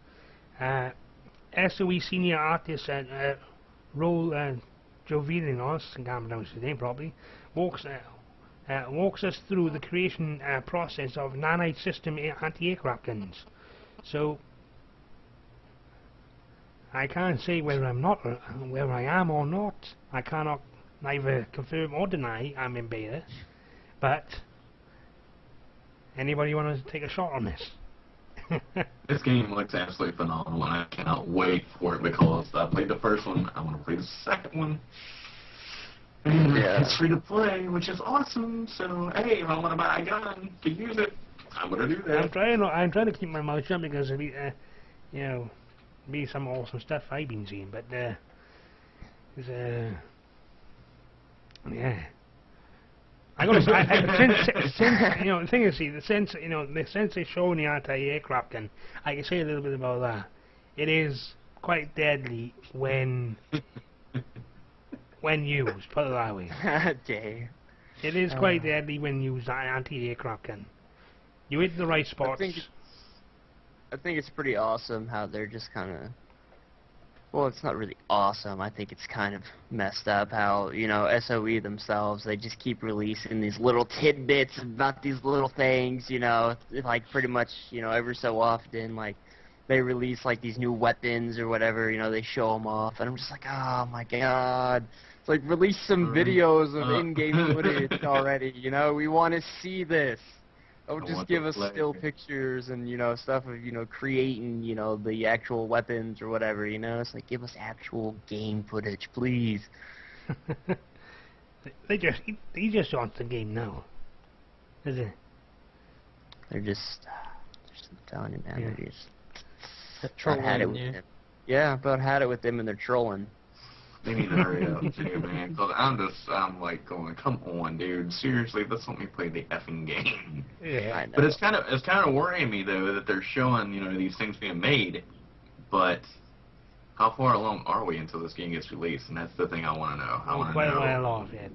SOE senior artist Raul Jovilinos, I can't pronounce his name properly, walks us through the creation process of nanite system anti-aircraft guns. So I can't say whether I am or not. I cannot neither confirm or deny I'm in beta. But anybody want to take a shot on this? This game looks absolutely phenomenal, and I cannot wait for it because I played the first one. I want to play the second one. And Yeah. it's free to play, which is awesome. So, hey, if I want to buy a gun to use it, I'm going to do that. I'm trying to keep my mouth shut because of you know, be some awesome stuff I've been seeing, but yeah. I gotta say, since you know, the thing is, see, since they're showing the anti-aircraft gun, I can say a little bit about that. It is quite deadly when used. Put it that way. Dang. It is quite deadly when used, that anti-aircraft gun. You hit the right spots. I think it's pretty awesome how they're just kind of... Well, it's not really awesome. I think it's kind of messed up how, you know, SOE themselves, they just keep releasing these little tidbits about these little things, you know, like pretty much, you know, every so often, like, they release, like, these new weapons or whatever, you know, they show them off, and I'm just like, oh my god. It's like, release some videos of in-game footage already, you know, we want to see this. Oh, just give us still pictures and, you know, stuff of, you know, creating, you know, the actual weapons or whatever, you know? It's like, give us actual game footage, please. He just wants the game now. Is it? They're just I'm telling you, man, Yeah. they're just... They're About had it trolling with you. them. Yeah, about had it with them and they're trolling. They need to hurry up too, man. Because I'm like going, come on, dude. Seriously, let's let me play the effing game. Yeah. I know. But it's kind of worrying me though that they're showing, you know, these things being made, but how far along are we until this game gets released? And that's the thing I want to know. I want to Quite a know while off yet.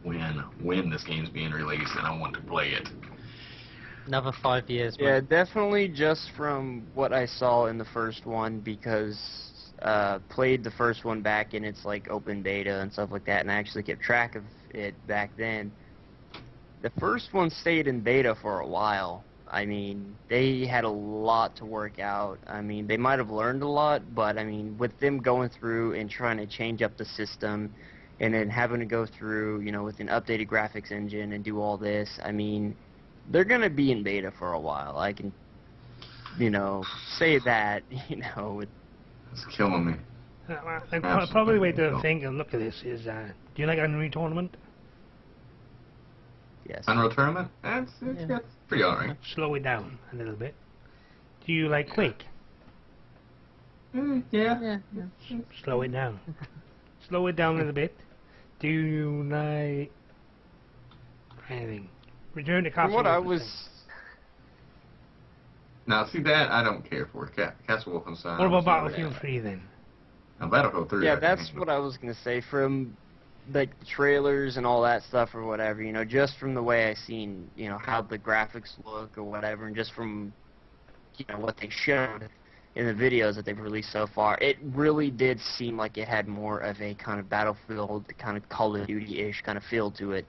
when this game's being released, and I want to play it. Another 5 years, Yeah, man. definitely just from what I saw in the first one, because played the first one back in its like open beta and stuff like that, and I actually kept track of it back then. The first one stayed in beta for a while. I mean, they had a lot to work out. I mean, they might have learned a lot, but I mean, with them going through and trying to change up the system, and then having to go through, you know, with an updated graphics engine and do all this, I mean, they're gonna be in beta for a while. I can, you know, say that, you know, with It's killing me. Probably the way to think and look at this is, do you like Unreal Tournament? yes. Unreal Tournament? That's pretty alright. Slow it down a little bit. Do you like Quake? Yeah. Slow it down. Slow it down a little bit. Do you like anything? Return to Castle From what I Wolfenstein. was, Now, see that I don't care for. Castle Wolfenstein. What about I'm sorry. Battlefield 3 then? Now, Battlefield 3. yeah, I can that's handle. what I was gonna say. From like the trailers and all that stuff or whatever, you know, just from the way I seen, you know, how the graphics look or whatever, and just from what they showed in the videos that they've released so far, it really did seem like it had more of a kind of Battlefield, kind of Call of Duty-ish kind of feel to it.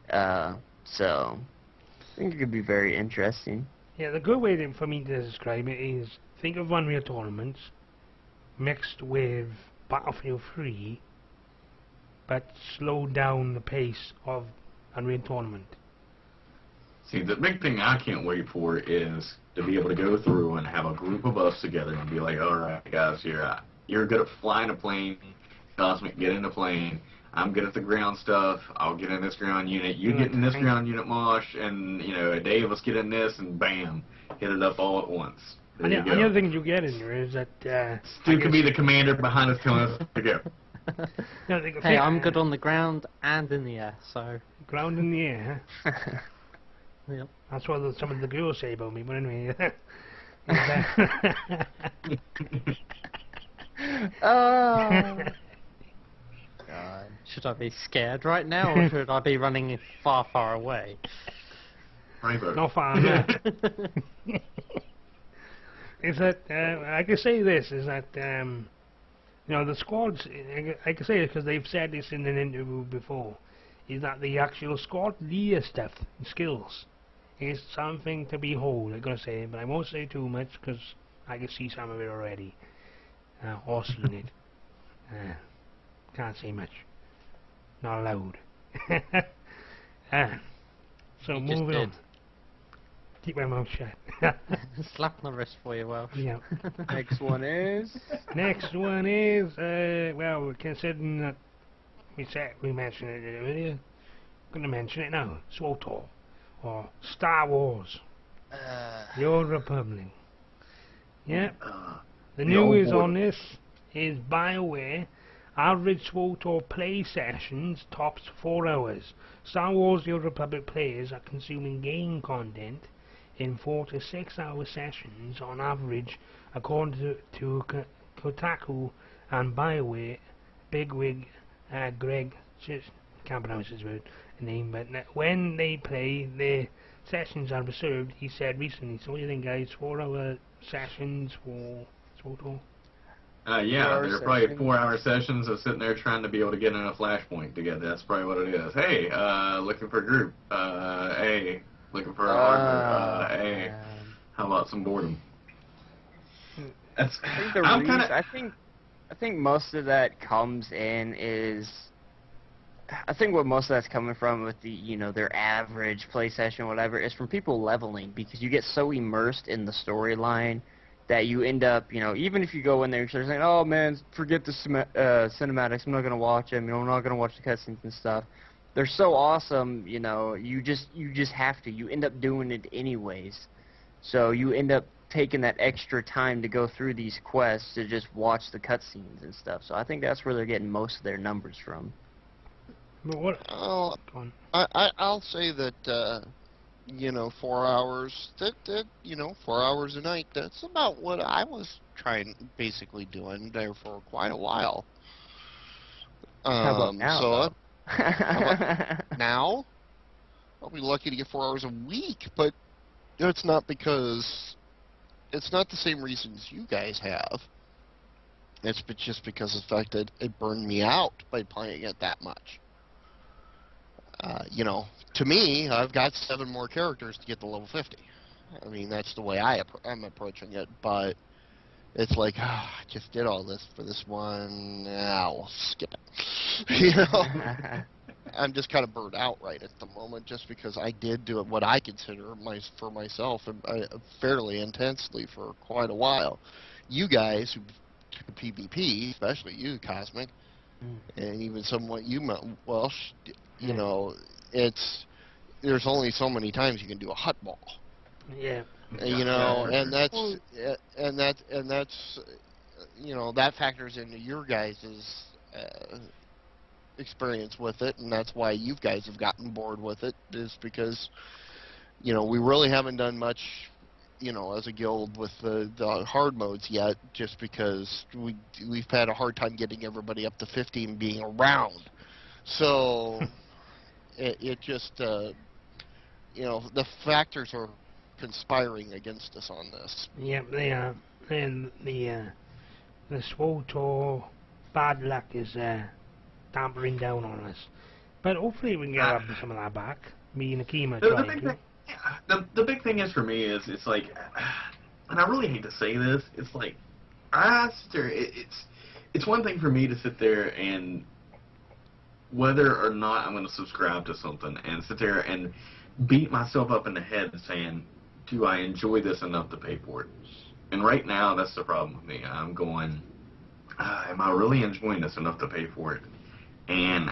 So I think it could be very interesting. Yeah, the good way for me to describe it is think of Unreal Tournaments mixed with Battlefield 3, but slow down the pace of Unreal Tournament. See, the big thing I can't wait for is to be able to go through and have a group of us together and be like, all right, guys, you're good at flying a plane. Cosmic, get in the plane. I'm good at the ground stuff. I'll get in this ground unit. You get in this ground unit, Mosh, and, Dave, let's get in this, and bam, hit it up all at once. There you go. And the other thing you get in there is that... Stu can be the commander behind us telling us to go. Hey, I'm good on the ground and in the air, so... Ground in the air, huh? Yep. That's what some of the girls say about me, but anyway. Oh. God. Should I be scared right now, or should I be running far, far away? Not far enough. Is that, I can say this, is that, the squads, I can say it because they've said this in an interview before, is that the actual squad leader stuff, skills, is something to behold, I'm going to say, but I won't say too much because I can see some of it already, or seen it. Can't say much. Not allowed. So You moving just on. Keep my mouth shut. Slap on the wrist for you, Welsh. Yeah. Next one is... Next one is, well, considering that we mentioned it in the video, I'm going to mention it now. SWTOR, or Star Wars, The Old Republic. Yeah. The news on this is BioWare average SWTOR play sessions tops 4 hours. Star Wars The Old Republic players are consuming game content in 4 to 6 hour sessions on average, according to Kotaku and BioWare bigwig Greg, can't pronounce his name, but when they play, their sessions are reserved, he said recently. So what do you think, guys? 4 hour sessions for SWTOR? Yeah, they're probably 4-hour sessions of sitting there trying to be able to get in a flashpoint together. That's probably what it is. Hey, looking for a group. Hey, looking for armor. Hey, how about some boredom? That's. I think most of that comes in is. I think what most of that's coming from with the their average play session, whatever, is from people leveling, because you get so immersed in the storyline that you end up, even if you go in there and start saying, oh man, forget the cinematics, I'm not going to watch them, I'm not going to watch the cutscenes and stuff. They're so awesome, you just have to. You end up doing it anyways. So you end up taking that extra time to go through these quests to just watch the cutscenes and stuff. So I think that's where they're getting most of their numbers from. But what? I'll say that, 4 hours, 4 hours a night, that's about what I was basically doing there for quite a while. How about now? Now? I'll be lucky to get 4 hours a week, but it's not because, it's not the same reasons you guys have. It's just because of the fact that it burned me out by playing it that much. To me, I've got 7 more characters to get to level 50. I mean, that's the way I'm approaching it, but it's like, I just did all this for this one, we'll skip it. I'm just kind of burned out right at the moment, just because I did do it what I consider for myself fairly intensely for quite a while. You guys who do PvP, especially you, Cosmic, and even somewhat you, Welsh, there's only so many times you can do a hut ball. Yeah. And that's that factors into your guys' experience with it, and that's why you guys have gotten bored with it, is because we really haven't done much as a guild with the hard modes yet, just because we've had a hard time getting everybody up to 50 and being around. So it just the factors are conspiring against us on this. Yep, they are. And the SWTOR bad luck is tampering down on us. But hopefully we can get up some of that back. Me and Akima trying to. The big thing is for me is it's like, and I really hate to say this, it's like, it's one thing for me to sit there and whether or not I'm going to subscribe to something and sit there and beat myself up in the head saying, do I enjoy this enough to pay for it? And right now, that's the problem with me. I'm going, am I really enjoying this enough to pay for it? And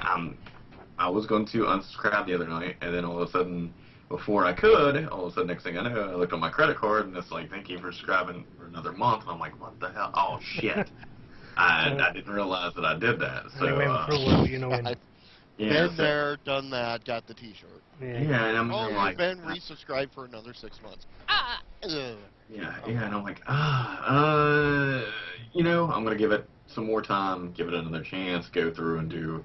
I was going to unsubscribe the other night, and then all of a sudden, before I could, all of a sudden, next thing I know, I looked on my credit card, and it's like, thank you for subscribing for another month. And I'm like, what the hell? Oh, shit. I didn't realize that I did that. So, I went through, you know, Been there, done that, got the T-shirt. Yeah, and I'm like, been resubscribed for another 6 months. Yeah, and I'm like, you know, I'm going to give it some more time, give it another chance, go through and do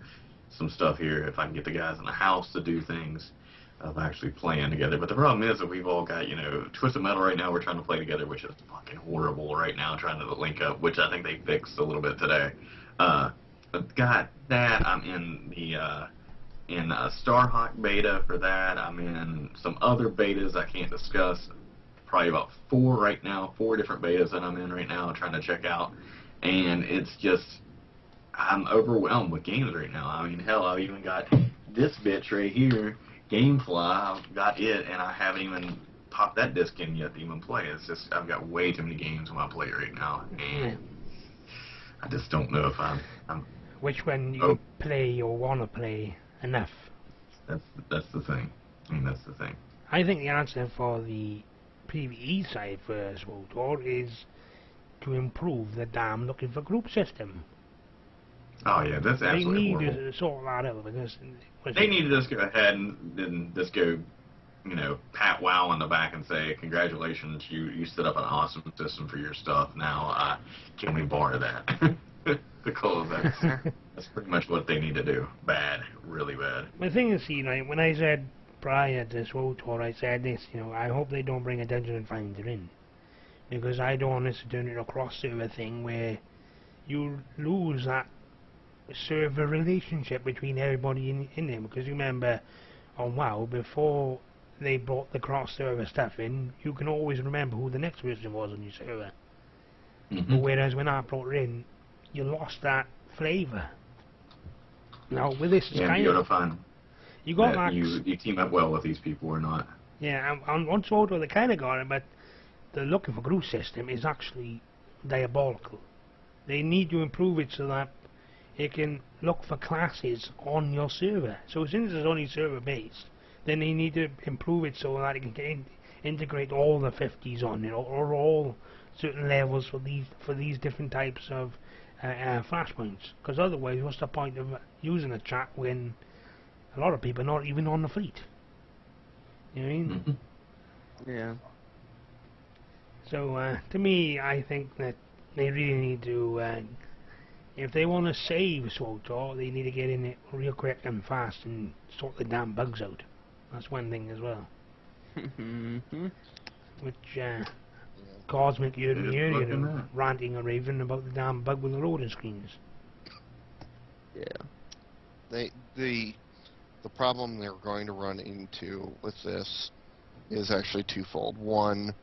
some stuff here. If I can get the guys in the house to do things of actually playing together. But the problem is that we've all got, you know, Twisted Metal right now, we're trying to play together, which is fucking horrible right now, trying to link up, which I think they fixed a little bit today. But got that, I'm in the Starhawk beta for that. I'm in some other betas I can't discuss. Probably about 4 right now, 4 different betas that I'm in right now trying to check out. And it's just, I'm overwhelmed with games right now. I mean, hell, I've even got this bitch right here, Gamefly. I've got it, and I haven't even popped that disc in yet to even play. It's just, I've got way too many games on my plate right now. And I just don't know if I'm which one you play or want to play enough. That's the thing. I mean, that's the thing. I think the answer for the PvE side for SWTOR is to improve the damn looking for group system. Oh yeah, that's absolutely horrible. They need to sort that out because they need to just go ahead and just go, you know, pat WoW on the back and say, congratulations, you set up an awesome system for your stuff. Now, can we borrow that? Because that's pretty much what they need to do. Bad, really bad. The thing is, you know, when I said prior to SWTOR, I said this, you know, I hope they don't bring a Dungeon and Finder in. Because I don't want this to turn into a cross-server thing where you lose that server relationship between everybody in there. Because you remember on WoW, before they brought the cross-server stuff in, you can always remember who the next person was on your server. Mm-hmm. Whereas when I brought it in, you lost that flavour. Now with this, it's kind you of gotta find you got that you team up well with these people or not. Yeah, on SWTOR they kind of got it, but the looking for group system is actually diabolical. They need to improve it so that it can look for classes on your server. So since it's only server based, then they need to improve it so that it can integrate all the 50s on it, or all certain levels for these different types of flashpoints. Because otherwise, what's the point of using a chat when a lot of people are not even on the fleet? You know what I mean? Mm-hmm. Yeah. So to me, I think that they really need to, if they want to save SWTOR, they need to get in it real quick and fast and sort the damn bugs out. That's one thing as well. Which Cosmic, you know, ranting and raving about the damn bug with the loading screens. Yeah. The problem they're going to run into with this is actually twofold. One,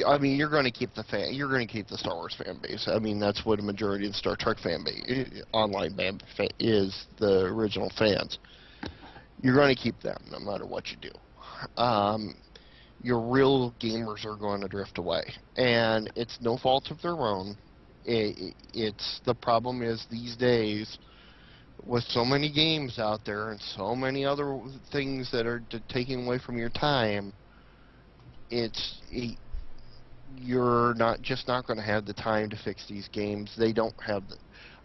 I mean, you're going to keep the Star Wars fan base. I mean, that's what a majority of the Star Trek fan base, online fan is, the original fans. You're going to keep them no matter what you do. Your real gamers are going to drift away, and it's no fault of their own. It's the problem is these days, with so many games out there and so many other things that are taking away from your time, you're not going to have the time to fix these games. They don't have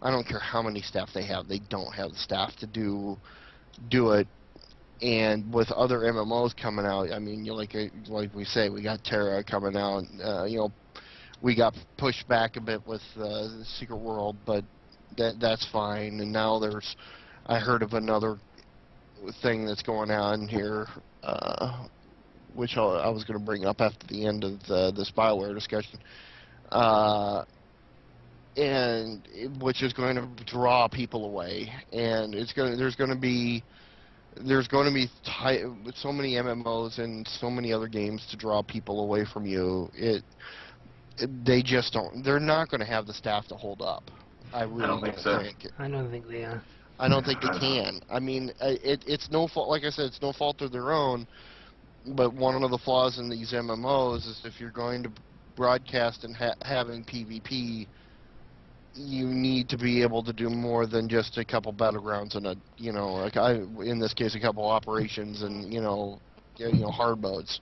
I don't care how many staff they have, they don't have the staff to do it. And with other MMOs coming out, I mean, like we say, we got Terra coming out. You know, we got pushed back a bit with Secret World, but that's fine. And now I heard of another thing that's going on here which I was going to bring up after the end of this BioWare discussion, and which is going to draw people away, and there's going to be so many MMOs and so many other games to draw people away from you. They just don't. They're not going to have the staff to hold up. I really don't think so. I don't think they are. I don't think they can. I mean, it's no fault. Like I said, it's no fault of their own. But one of the flaws in these MMOs is if you're going to broadcast and having PvP, you need to be able to do more than just a couple battlegrounds and in this case, a couple operations and hard modes.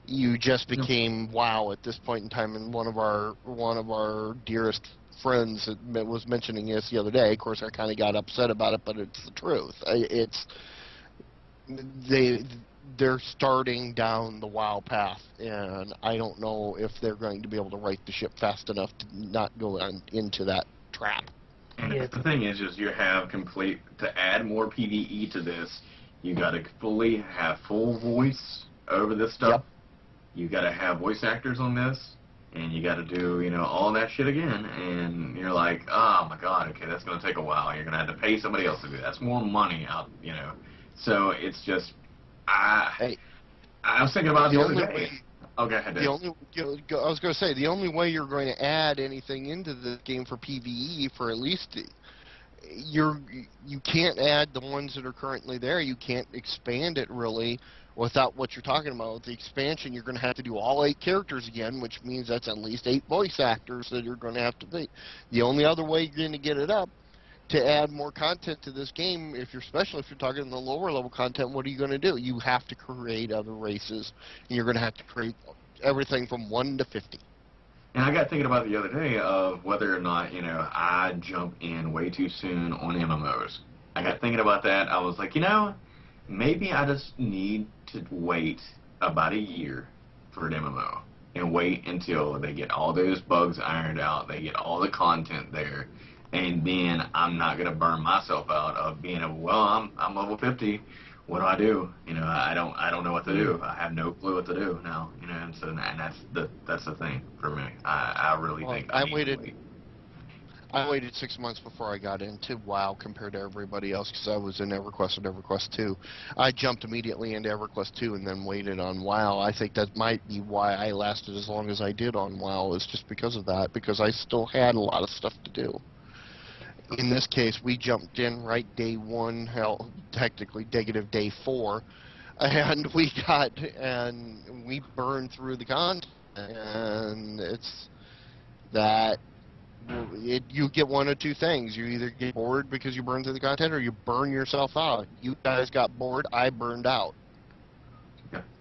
You just became WoW at this point in time, and one of our dearest friends was mentioning this the other day. Of course, I kind of got upset about it, but it's the truth. They're starting down the WoW path, and I don't know if they're going to be able to right the ship fast enough to not go into that trap. And the thing is you have to add more PvE to this, you got to have full voice over this stuff. Yep. You got to have voice actors on this, and you got to do, all that shit again, and you're like, oh my god, okay, that's going to take a while. You're going to have to pay somebody else to do that. That's more money out, So it's just, I was thinking about the other day. Oh, go ahead, Dave. I was going to say, the only way you're going to add anything into the game for PvE, for at least, you can't add the ones that are currently there. You can't expand it really without what you're talking about. With the expansion, you're going to have to do all 8 characters again, which means that's at least 8 voice actors that you're going to have to be. The only other way you're going to get it up to add more content to this game, especially if you're talking the lower level content, what are you going to do? You have to create other races, and you're going to have to create everything from 1 to 50. And I got thinking about it the other day of whether or not, I jump in way too soon on MMOs. I got thinking about that. I was like, maybe I just need to wait about a year for an MMO and wait until they get all those bugs ironed out, they get all the content there, and then I'm not going to burn myself out of being I'm level 50. What do I do? I don't know what to do. I have no clue what to do now. And so that's the thing for me. I really think I waited 6 months before I got into WoW compared to everybody else because I was in EverQuest and EverQuest 2. I jumped immediately into EverQuest 2 and then waited on WoW. I think that might be why I lasted as long as I did on WoW, is just because of that, because I still had a lot of stuff to do. In this case, we jumped in right day 1, hell, technically negative day 4, and we burned through the content, and it's that you get one of two things. You either get bored because you burn through the content, or you burn yourself out. You guys got bored, I burned out.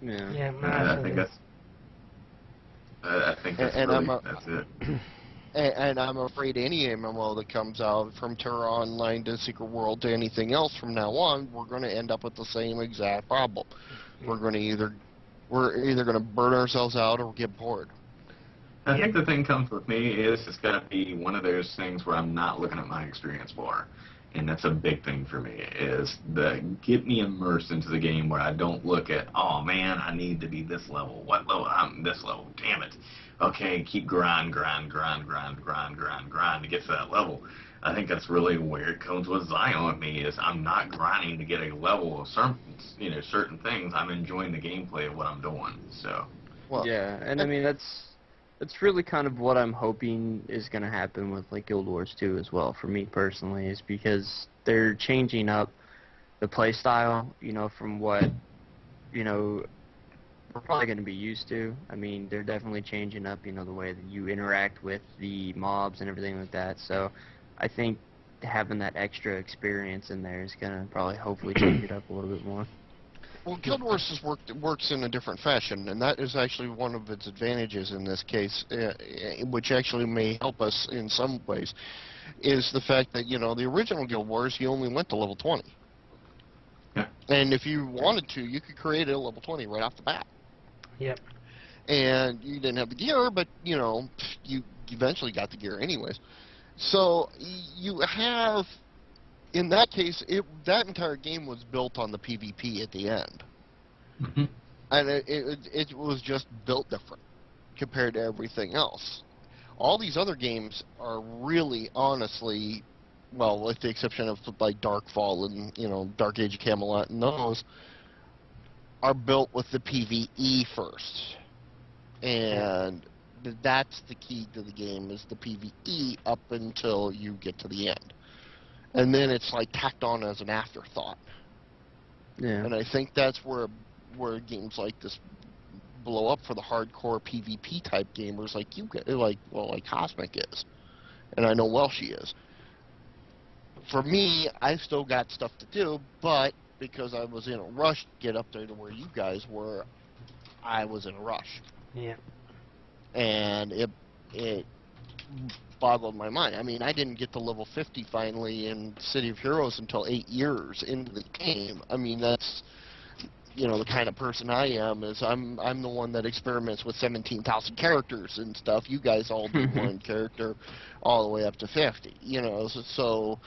Yeah. I think that's it. And I'm afraid any MMO that comes out, from Terra Online to Secret World to anything else from now on, we're going to end up with the same exact problem. We're either going to burn ourselves out or get bored. I think the thing comes with me is it's got to be one of those things where I'm not looking at my experience bar. And that's a big thing for me, is get me immersed into the game where I don't look at, oh man, I need to be this level. What level? I'm this level. Damn it. Okay, keep grind to get to that level. I think that's really where it comes with Zion with me, is I'm not grinding to get a level of certain things. I'm enjoying the gameplay of what I'm doing. So. Well, yeah, and I mean that's really kind of what I'm hoping is going to happen with like Guild Wars 2 as well, for me personally, is because they're changing up the play style, from what, we're probably going to be used to. I mean, they're definitely changing up, the way that you interact with the mobs and everything like that. So I think having that extra experience in there is going to probably hopefully change it up a little bit more. Well, Guild Wars works in a different fashion, and that is actually one of its advantages in this case, which actually may help us in some ways, is the fact that, the original Guild Wars, you only went to level 20. Yeah. And if you wanted to, you could create a level 20 right off the bat. Yep. And you didn't have the gear, but, you eventually got the gear anyways. So you have... In that case, that entire game was built on the PvP at the end. Mm-hmm. and it was just built different compared to everything else. All these other games are really, honestly, well, with the exception of like Darkfall and Dark Age of Camelot, and those are built with the PvE first, and that's the key to the game, is the PvE up until you get to the end, and then it's like tacked on as an afterthought. Yeah. And I think that's where games like this blow up for the hardcore PvP type gamers like you, like Cosmic is, and I know Welshie is. For me, I still got stuff to do, but because I was in a rush to get up there to where you guys were, I was in a rush. Yeah. And it boggled my mind. I mean, I didn't get to level 50 finally in City of Heroes until 8 years into the game. I mean, that's the kind of person I am. Is I'm the one that experiments with 17,000 characters and stuff. You guys all do one character all the way up to 50. So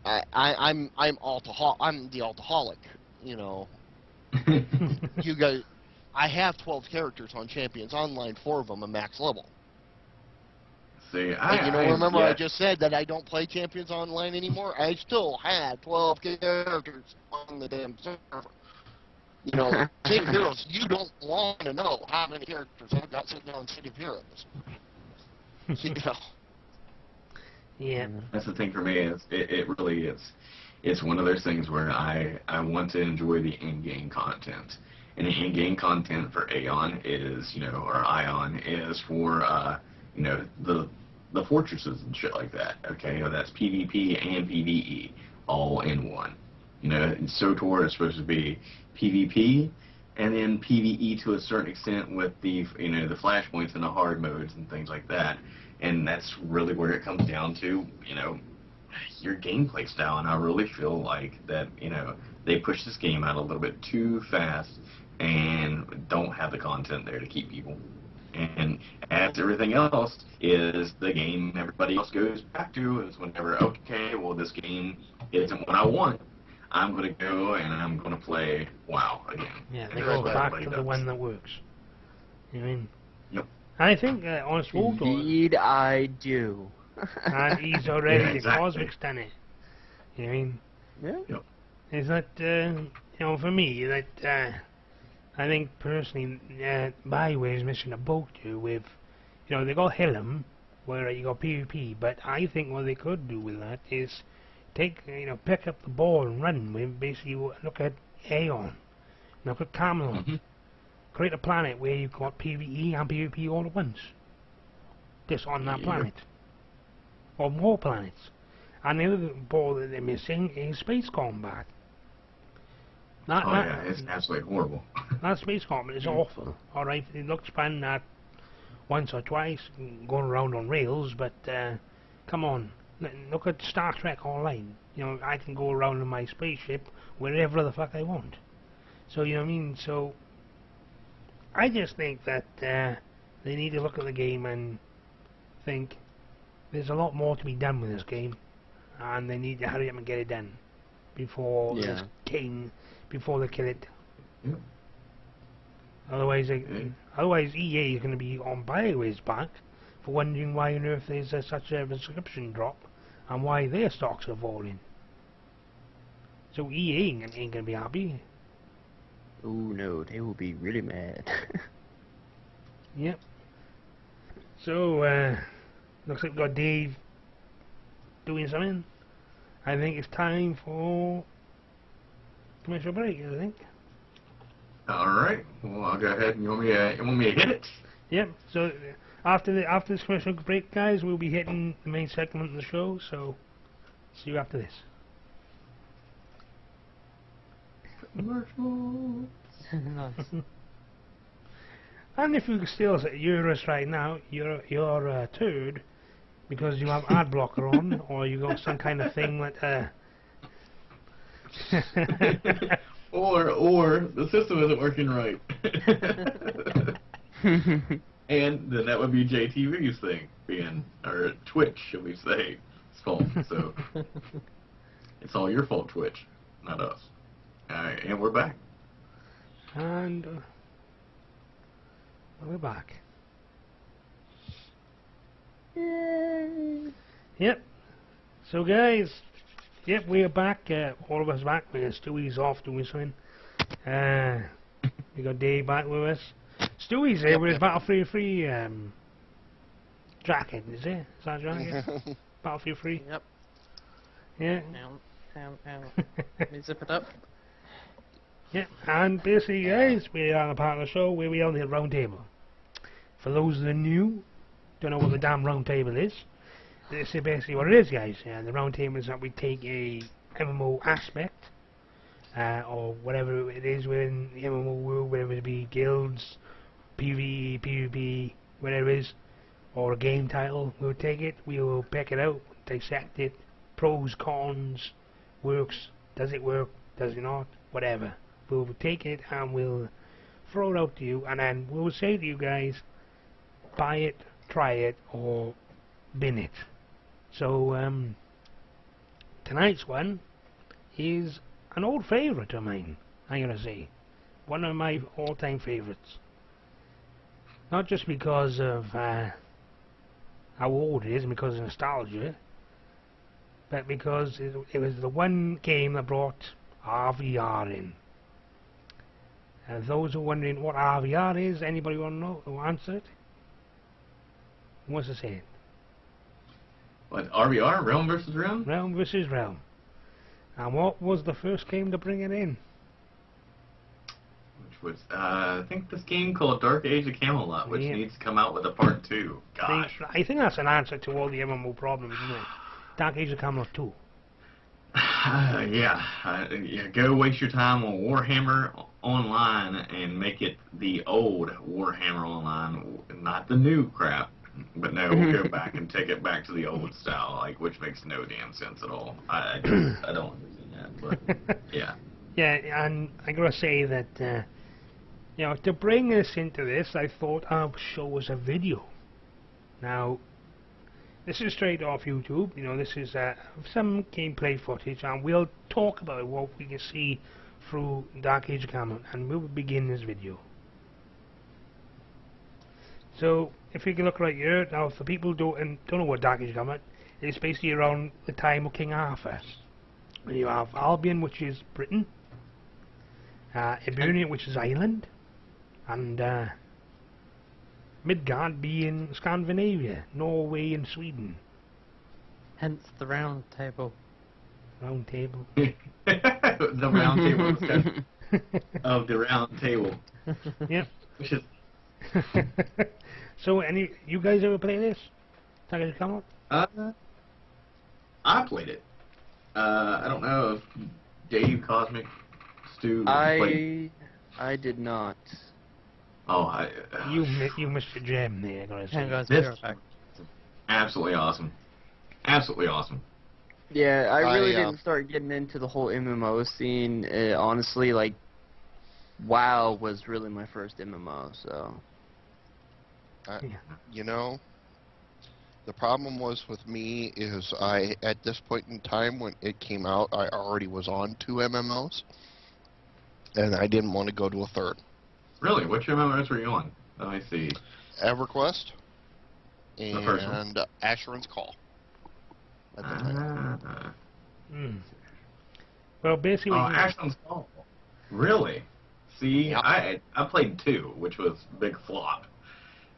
I'm the altaholic. You guys, I have 12 characters on Champions Online, 4 of them are max level. See, remember I just said that I don't play Champions Online anymore? I still had 12 characters on the damn server. City of Heroes, you don't want to know how many characters I've got sitting on City of Heroes. Yeah. That's the thing for me. It really is. It's one of those things where I want to enjoy the in-game content. And the in-game content for Aeon is, or Ion is for, the fortresses and shit like that. Okay, that's PvP and PvE all in one. And SWTOR is supposed to be PvP and then PvE to a certain extent with the the flashpoints and the hard modes and things like that. And that's really where it comes down to your gameplay style. And I really feel like that they push this game out a little bit too fast and don't have the content there to keep people. And as everything else is the game everybody else goes back to is whenever, okay, well, this game isn't what I want. I'm going to go and I'm going to play WoW again. Yeah, they go back to the one that works. You know what I mean? Yep. I think on SWTOR... Indeed I do. And he's already, Yeah, exactly. the Cosmic's done it. You know what I mean? Yeah. Yep. Is that, for me, that... I think personally, Bioware is missing a boat here with, they got Helm, where you got PvP, but I think what they could do with that is pick up the ball and run with, basically look at Aeon, look at Camelot, create a planet where you've got PvE and PvP all at once, just on that planet, or more planets. And the other ball that they're missing is space combat. It's absolutely horrible. That space combat is awful. Alright, it looks fun that once or twice going around on rails, but come on, look at Star Trek Online. I can go around in my spaceship wherever the fuck I want. So you know what I mean? So I just think that they need to look at the game and think there's a lot more to be done with this game, and they need to hurry up and get it done before this king. Before they kill it. Yeah. Otherwise EA is going to be on Bioware's back for wondering why on earth there's such a subscription drop and why their stocks are falling. So EA ain't going to be happy. Oh no, they will be really mad. Yep. So, looks like we've got Dave doing something. I think it's time for commercial break, I think. All right. Well, I'll go ahead. You want me to hit it? Yep. So after this commercial break, guys, we'll be hitting the main segment of the show. So see you after this. Commercial. And if you still hear us right now, you're a turd because you have ad blocker on, or you got some kind of thing that. or the system isn't working right. And then that would be JTV's thing or Twitch, shall we say, it's fault. So it's all your fault, Twitch, not us. Alright, and we're back. And We're back. Yep. So guys, yep, we're back. All of us back. Stewie's off doing something. We got Dave back with us. Stewie's there with his Battlefield 3 jacket, is it? Is that jacket? Battlefield 3? Yep. Yeah. Let me zip it up. Yeah, and basically guys, we are a part of the show where we are on the round table. For those that are new, don't know what the damn round table is, this is basically what it is, guys. The round table is that we take a MMO aspect, or whatever it is within the MMO world, whether it be guilds, PvE, PvP, whatever it is, or a game title, we'll take it, we will pick it out, dissect it, pros, cons, works, does it work, does it not, whatever. We'll take it and we'll throw it out to you, and then we'll say to you guys, buy it, try it, or bin it. So tonight's one is an old favourite of mine, I'm gonna say. One of my all-time favourites. Not just because of how old it is and because of nostalgia, but because it was the one game that brought RVR in. And those who are wondering what RVR is, anybody want to know who answer it? Who wants to say it? What, RVR? Realm versus Realm? Realm versus Realm. And what was the first game to bring it in? Which was, I think this game called Dark Age of Camelot, which Yeah. needs to come out with a part 2. Gosh. I think that's an answer to all the MMO problems, isn't it? Dark Age of Camelot 2. Yeah, go waste your time on Warhammer Online and make it the old Warhammer Online, not the new crap. But no, we'll go back and take it back to the old style, like, which makes no damn sense at all. I don't understand that, but yeah. Yeah, and I gotta say that, you know, to bring us into this, I thought I'll show us a video. Now, this is straight off YouTube, you know, this is some gameplay footage, and we'll talk about what we can see through Dark Age of Camelot, and we'll begin this video. So, if you can look right here, now for people who don't know what Dark Age of Camelot, it's basically around the time of King Arthur. And you have Albion, which is Britain, Hibernia, which is Ireland, and Midgard being Scandinavia, Norway and Sweden. Hence the round table. Round table. The round table discussion of the round table. Yep. Which is, So, you guys ever play this? Dark Age of Camelot? I played it. I don't know if Dave, Cosmic, Stu played. I did not. Oh, You missed your gem there, I gotta say. Hang on, This- be right back. absolutely awesome. Absolutely awesome. Yeah, I really I, didn't start getting into the whole MMO scene. Honestly, like, WoW was really my first MMO, so. You know, the problem was with me is at this point in time when it came out, I already was on 2 MMOs, and I didn't want to go to a third. Really? Which MMOs were you on? Let me see. EverQuest The first one? and Asheron's Call. At the time. Well, basically, Oh, Ashland's Call. Really? See, Yep. I played 2, which was big flop.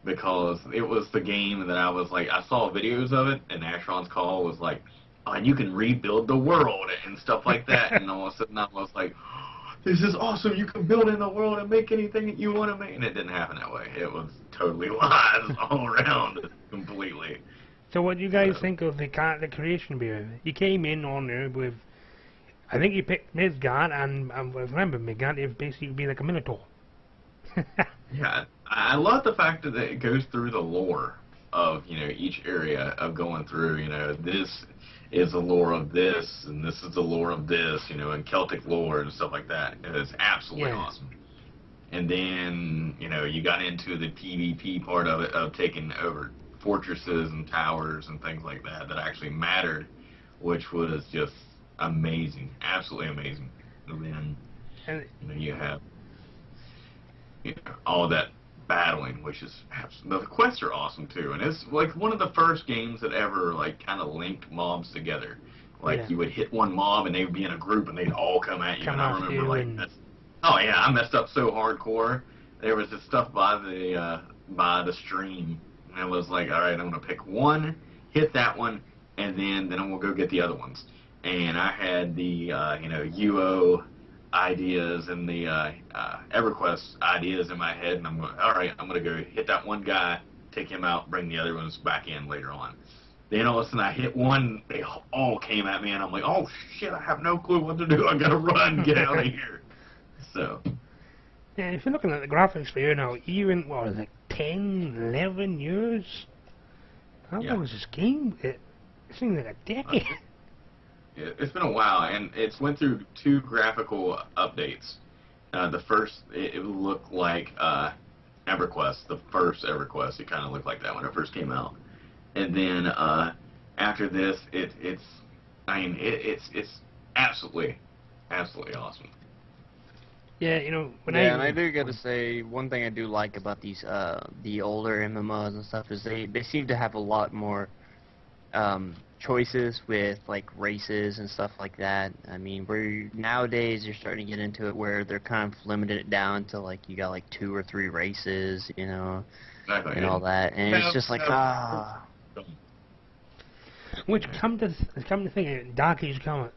Because it was the game that I was like, I saw videos of it, and Asheron's Call was like, oh, you can rebuild the world and stuff like that. And all of a sudden I was like, this is awesome, you can build in the world and make anything that you want to make. And it didn't happen that way. It was totally lies all around, completely. so what do you guys think of the creation beer? You came in on there with, I think you picked Midgard, and remember Midgard, it basically would be like a Minotaur. Yeah, I love the fact that it goes through the lore of, you know, each area of going through, you know, this is the lore of this, and this is the lore of this, you know, and Celtic lore and stuff like that. It's absolutely Yeah. awesome. And then, you know, you got into the PvP part of it, of taking over fortresses and towers and things like that that actually mattered, which was just amazing, absolutely amazing. And then, And you know, you have all that battling, which is the quests are awesome too, and it's like one of the first games that ever like kind of linked mobs together. Like Yeah. you would hit one mob and they would be in a group and they'd all come at you. Come And I after remember you like, and- oh yeah, I messed up so hardcore. There was this stuff by the stream, and I was like, all right, I'm gonna pick one, hit that one, and then I'm gonna go get the other ones. And I had the UO ideas and the EverQuest ideas in my head, and I'm going, all right, I'm gonna go hit that one guy, take him out, bring the other ones back in later on. Then all of a sudden I hit one, they all came at me, and I'm like, oh shit, I have no clue what to do. I gotta run, get out of here. So, Yeah, if you're looking at the graphics for you now, even, what is it, 10, 11 years? How Yeah. long is this game? It seems like a decade. it's been a while, and it's went through 2 graphical updates. The first, it looked like EverQuest, the first EverQuest. It kind of looked like that when it first came out. And then after this, it's absolutely awesome. Yeah, you know, when And I do gotta say, one thing I do like about these the older MMOs and stuff is they seem to have a lot more choices with like races and stuff like that. I mean, where nowadays you're starting to get into it where they're kind of limited it down to like you got like 2 or 3 races, you know, Exactly. and all that, and it's just like Which come to think, Dark Age come,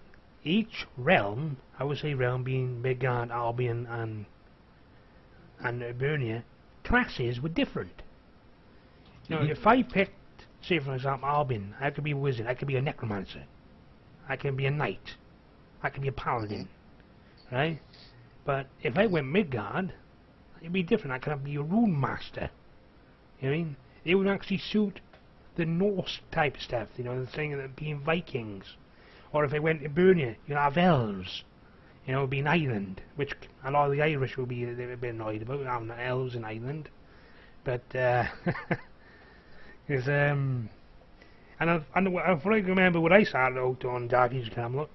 each realm, I would say realm being Midgard, Albion, and Ebernia, classes were different. You know, if I picked, say for example, Albion, I could be a wizard, I could be a necromancer, I can be a knight, I could be a paladin, right? But if I went Midgard, it'd be different. I could be a rune master. You know what I mean? It would actually suit the Norse type stuff, you know, the thing of being Vikings. Or if I went to Ebernia, you know, have elves. You know, it would be an island, which a lot of the Irish will be a bit annoyed about, having elves in Ireland. But, it's, and I remember when I started out on Dark Age Camelot,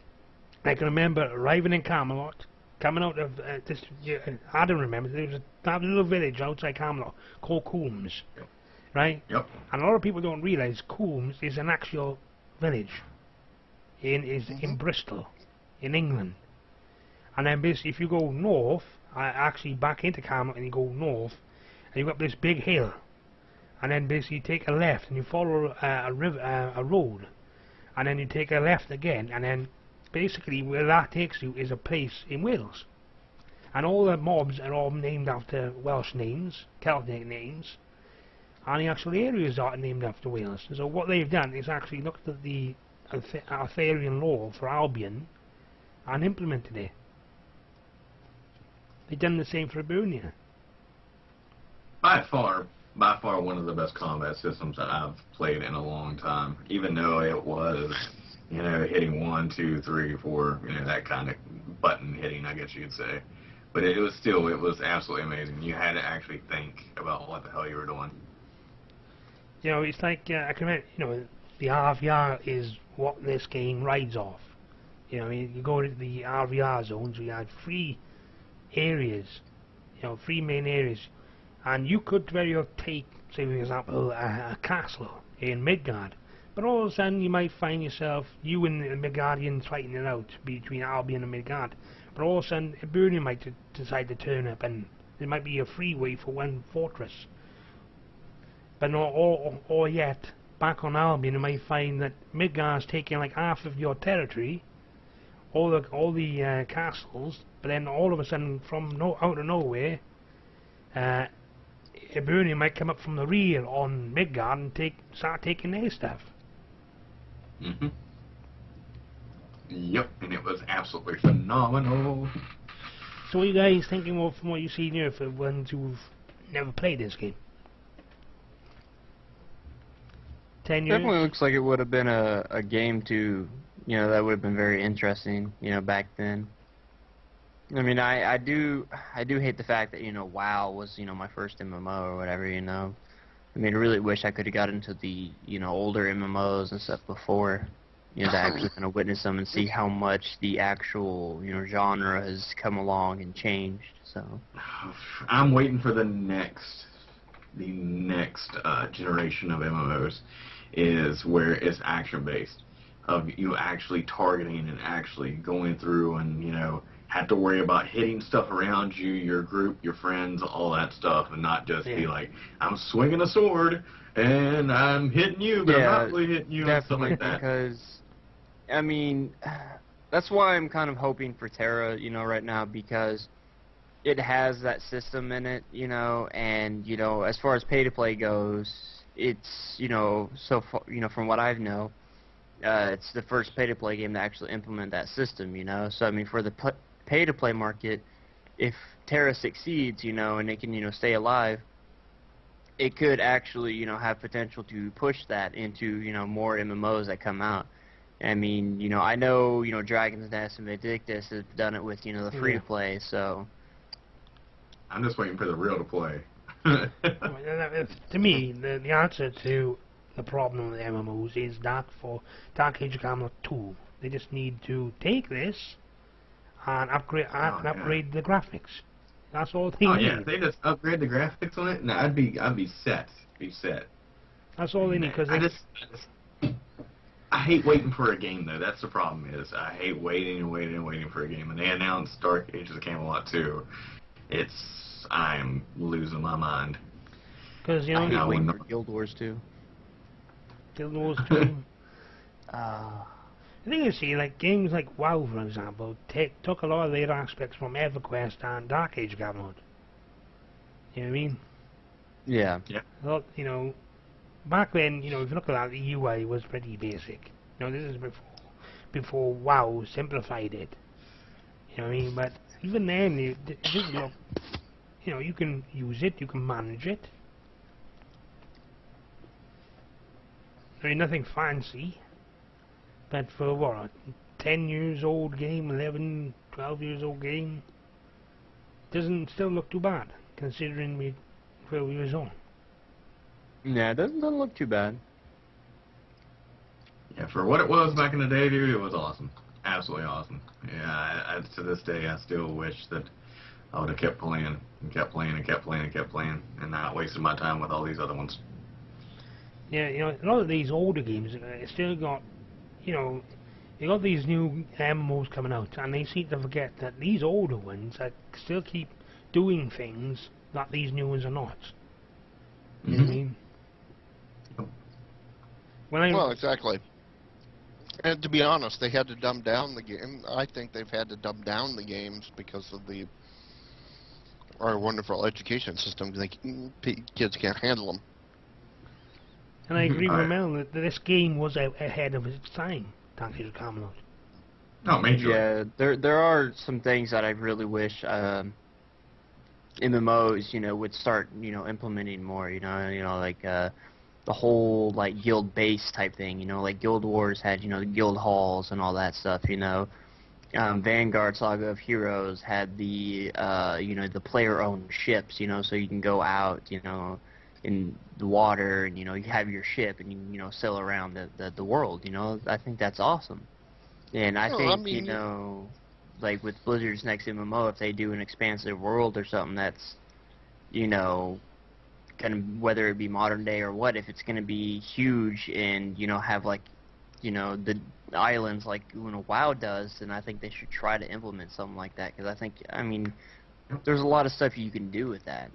I can remember arriving in Camelot, coming out of I don't remember, there was a little village outside Camelot called Coombs, right? Yep. And a lot of people don't realise Coombs is an actual village in Bristol, in England. And then basically if you go north, actually back into Camelot and you go north, and you've got this big hill, and then basically you take a left and you follow a road, and then you take a left again, and then basically where that takes you is a place in Wales. And all the mobs are all named after Welsh names, Celtic names, and the actual areas are named after Wales. So what they've done is actually looked at the Arthurian law for Albion and implemented it. They've done the same for Ebernia. By far one of the best combat systems that I've played in a long time. Even though it was, you know, hitting 1, 2, 3, 4, you know, that kind of button hitting, I guess you could say. But it was absolutely amazing. You had to actually think about what the hell you were doing. You know, it's like, I can remember, you know, the RVR is what this game rides off. You know, you go to the RVR zones, we had 3 areas, you know, 3 main areas, and you could very well take, say for example, a castle in Midgard, but all of a sudden you might find yourself, you and the Midgardians fighting it out between Albion and Midgard, but all of a sudden Ebernia might decide to turn up, and there might be a freeway for one fortress. But not or yet, back on Albion, you might find that Midgard's taking like half of your territory, all the castles, but then all of a sudden, from out of nowhere, Ebernia might come up from the rear on Midgard and start taking their stuff. Mm-hmm. Yep, and it was absolutely phenomenal. So what are you guys thinking of from what you've seen here for ones who've never played this game? 10 years? Definitely looks like it would have been a game to, you know, that would have been very interesting, you know, back then. I mean, I do hate the fact that, you know, WoW was, you know, my first MMO or whatever, you know. I mean, I really wish I could have got into the, you know, older MMOs and stuff before, you know, to actually kind of witness them and see how much the actual, you know, genre has come along and changed, so. I'm waiting for the next the next generation of MMOs is where it's action based, of you actually targeting and actually going through and have to worry about hitting stuff around you, your group, your friends, all that stuff, and not just be like, I'm swinging a sword and I'm hitting you, but I'm not really hitting you and stuff like that. Because, I mean, that's why I'm kind of hoping for Terra, right now, because it has that system in it, and, as far as pay-to-play goes, it's, so far, from what I know, it's the first pay-to-play game to actually implement that system, So, I mean, for the pay-to-play market, if Terra succeeds, and it can, stay alive, it could actually, have potential to push that into, more MMOs that come out. I mean, I know, Dragon's Nest and Vindictus have done it with, the free-to-play, so... I'm just waiting for the real to play. To me, the answer to the problem with MMOs is Dark Age of Camelot 2. They just need to take this and upgrade the graphics. That's all they need. Yeah, if they just upgrade the graphics on it, I'd be set. That's all they need, because I hate waiting for a game, though. That's the problem. Is I hate waiting for a game. And they announced Dark Ages of Camelot 2. I'm losing my mind. Because I hate waiting for Guild Wars 2. Guild Wars 2. The thing is, like games like WoW, for example, took a lot of their aspects from EverQuest and Dark Age of Camelot. You know what I mean? Yeah. Well, back then, if you look at that, the UI was pretty basic. This is before WoW simplified it. You know what I mean? But even then, it doesn't look. You can use it, you can manage it. I mean, nothing fancy. But for what, a 10 years old game, 11, 12 years old game, doesn't still look too bad, considering where we was on. Yeah, it doesn't look too bad. Yeah, for what it was back in the day, dude, it was awesome. Absolutely awesome. Yeah, to this day, I still wish that I would have kept playing, and not wasted my time with all these other ones. Yeah, a lot of these older games still got, you got these new MMOs coming out, and they seem to forget that these older ones still keep doing things that these new ones are not. You know what I mean? Well, exactly. And to be honest, they had to dumb down the game. I think they've had to dumb down the games because of our wonderful education system. Kids can't handle them. And I agree with Mel that this game was ahead of its time, Dark Age of Camelot. No, major. Yeah, there are some things that I really wish MMOs, would start, implementing more. Like the whole like guild-based type thing. Like Guild Wars had, the guild halls and all that stuff. Vanguard Saga of Heroes had the the player-owned ships. So you can go out, in the water, and you have your ship, and you sail around the world. I think that's awesome. And I think like with Blizzard's next MMO, if they do an expansive world or something that's kind of, whether it be modern day or what, if it's going to be huge and have like the islands like WoW does, then I think they should try to implement something like that, because I mean there's a lot of stuff you can do with that.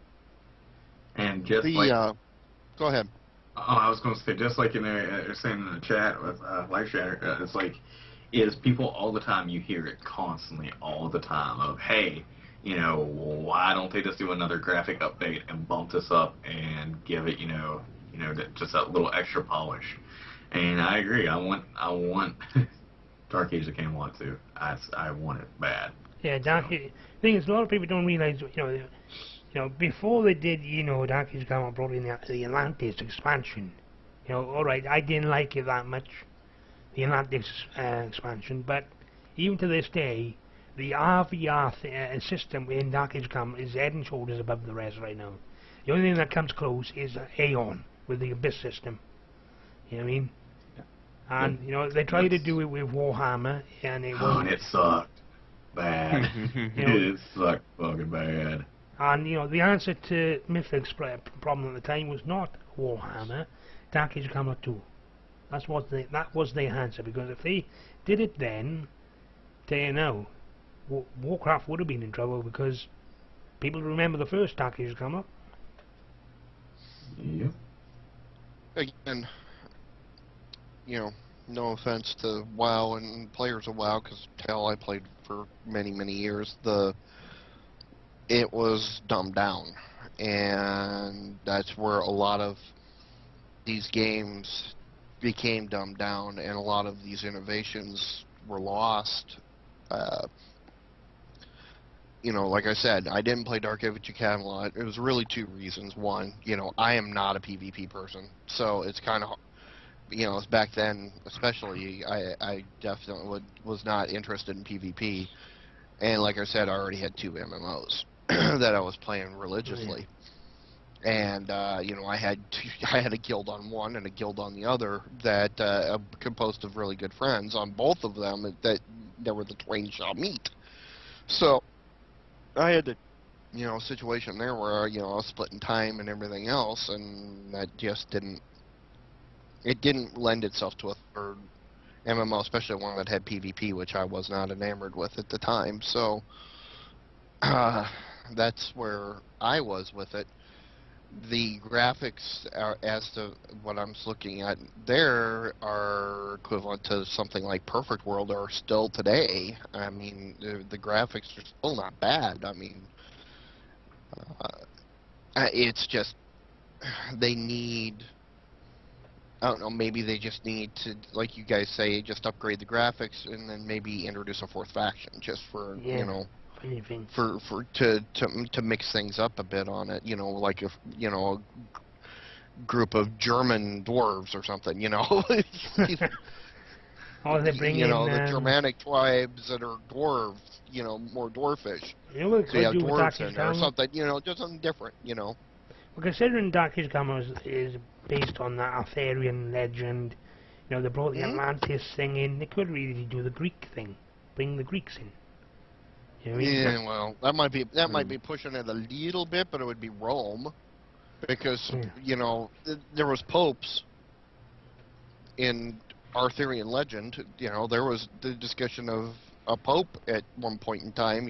And just go ahead. Oh, I was going to say, just like they're saying in the chat with Life Shatter, it's like, people all the time, you hear it constantly all the time of, hey, why don't they just do another graphic update and bump this up and give it, just that little extra polish. And I agree. I want Dark Age of Camelot too. I want it bad. Yeah, the thing is, a lot of people don't realize, before they did, Dark Age of Camelot brought in the Atlantis expansion. Alright, I didn't like it that much, the Atlantis expansion, but even to this day, the RVR system in Dark Age of Camelot is head and shoulders above the rest right now. The only thing that comes close is Aeon with the Abyss system. You know what I mean? And, they tried to do it with Warhammer, and it wasn't. And it sucked bad. It sucked fucking bad. And the answer to Mythic's problem at the time was not Warhammer, Dark Age of Camelot 2. That was their answer, because if they did it then, now, Warcraft would have been in trouble, because people remember the first Dark Age of Camelot. Yep. Again, no offense to WoW and players of WoW, because hell, I played for many, many years. It was dumbed down, and that's where a lot of these games became dumbed down, and a lot of these innovations were lost. Like I said, I didn't play Dark Age of Camelot. It was really two reasons. One, I am not a PvP person, so it's kind of, back then especially, I definitely was not interested in PvP, and like I said, I already had 2 MMOs that I was playing religiously. And I had a guild on one and a guild on the other that composed of really good friends on both of them that were the twain shall meet. So I had a situation there where I was splitting time and everything else, and that just didn't lend itself to a third MMO, especially one that had PvP, which I was not enamored with at the time. So that's where I was with it. The graphics, as to what I'm looking at there, are equivalent to something like Perfect World or still today. I mean, the graphics are still not bad. I mean, it's just, they need, I don't know, maybe they just need to, like you guys say, just upgrade the graphics and then maybe introduce a 4th faction just for, anything. To mix things up a bit on it, like if a group of German dwarves or something, Or they bring in the Germanic tribes that are dwarves, more dwarfish. You know what So you have do with Dark dwarves Age in there or Camelot? something, just something different, Well, considering Dark Age Camelot is based on that Arthurian legend, they brought the Atlantis thing in. They could really do the Greek thing, bring the Greeks in. You know what I mean? Yeah, well, that might be pushing it a little bit, but it would be Rome, because there was popes in Arthurian legend. There was the discussion of a pope at one point in time.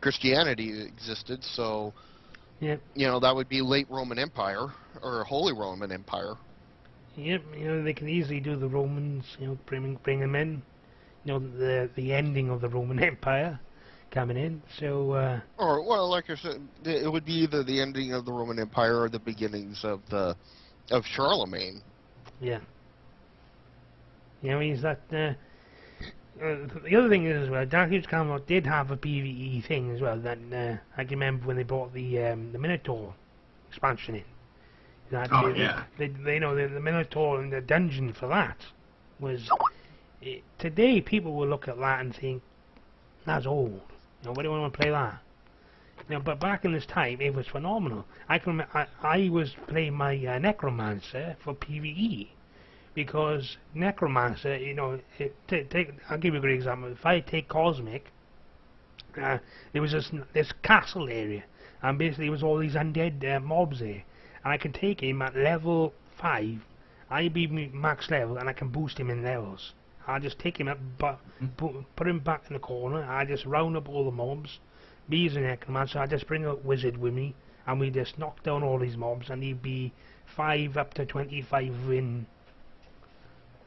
Christianity existed, so that would be late Roman Empire or Holy Roman Empire. Yep, they can easily do the Romans, bring them in. The ending of the Roman Empire coming in. So. Or well, like I said, it would be either the ending of the Roman Empire or the beginnings of Charlemagne. Yeah. He's that. The other thing is, as well, Dark Age Camelot did have a PvE thing as well. That I can remember when they brought the Minotaur expansion in. The Minotaur and the dungeon for that was. Today, people will look at that and think, that's old. Why do you want to play that? But back in this time, it was phenomenal. I was playing my Necromancer for PvE, because Necromancer, I'll give you a great example. If I take Cosmic, there was this castle area, and basically it was all these undead mobs there, and I can take him at level 5. I be max level, and I can boost him in levels. I just take him up, put him back in the corner. I just round up all the mobs. Me as a necromancer, I just bring a wizard with me, and we just knock down all these mobs, and he'd be 5 up to 25 in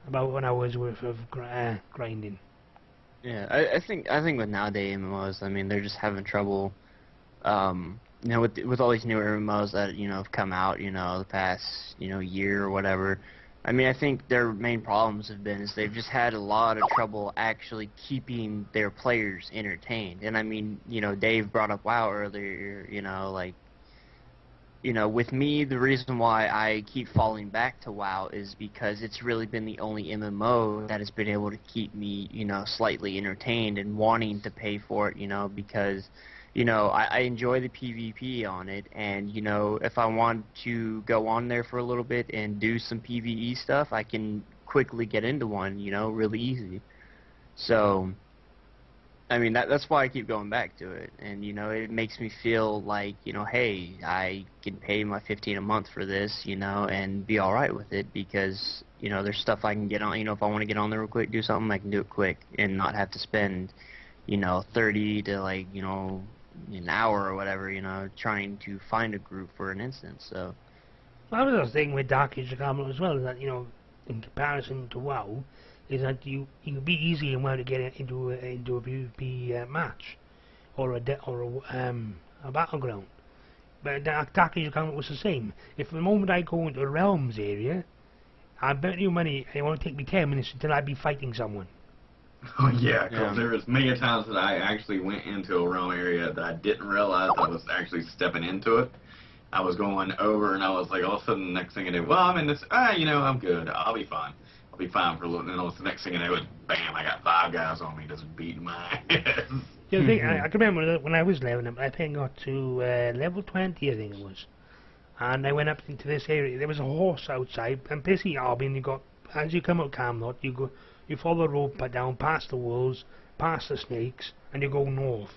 about 1 hour's worth of grinding. Yeah, I think with nowadays MMOs, I mean, they're just having trouble, with all these newer MMOs that have come out, the past year or whatever. I mean, I think their main problems have been is they've just had a lot of trouble actually keeping their players entertained. And I mean, Dave brought up WoW earlier, with me, the reason why I keep falling back to WoW is because it's really been the only MMO that has been able to keep me, slightly entertained and wanting to pay for it, because I enjoy the PvP on it, and, if I want to go on there for a little bit and do some PvE stuff, I can quickly get into one, really easy. So, I mean, that's why I keep going back to it. And, it makes me feel like, hey, I can pay my $15 a month for this, and be all right with it because, there's stuff I can get on. If I want to get on there real quick, do something, I can do it quick and not have to spend, 30 to, like, an hour or whatever, trying to find a group for an instance. So. Well, the other thing with Dark Age of Camelot as well is that, in comparison to WoW, is that you can be easy and well to get into a PvP match or a battleground. But Dark Age of Camelot was the same. If the moment I go into a Realms area, I bet you money it won't take me 10 minutes until I'd be fighting someone. Oh yeah, because there was many times that I actually went into a realm area that I didn't realize I was actually stepping into it. I was going over and I was like, all of a sudden, the next thing I knew, well, I'm in this, I'm good, I'll be fine. I'll be fine for a little, and then the next thing I knew, bam, I got 5 guys on me just beating my ass. Yeah, the thing, I can remember when I was leveling up, I think I got to level 20, I think it was. And I went up into this area, there was a horse outside, and basically, Albion, as you come out of Camelot, you follow the road down past the wolves, past the snakes, and you go north.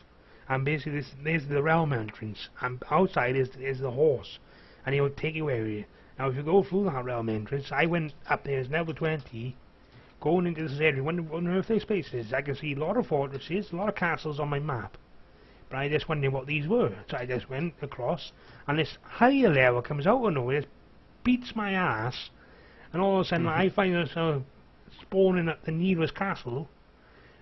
And basically, there's the realm entrance, and outside is the horse, and he'll take you area. Now, if you go through that realm entrance, I went up there as level 20, going into this area, wondering if there's places. I can see a lot of fortresses, a lot of castles on my map. But I just wondered what these were. So I just went across, and this higher level comes out of nowhere, it beats my ass, and all of a sudden I find myself spawning at the nearest castle,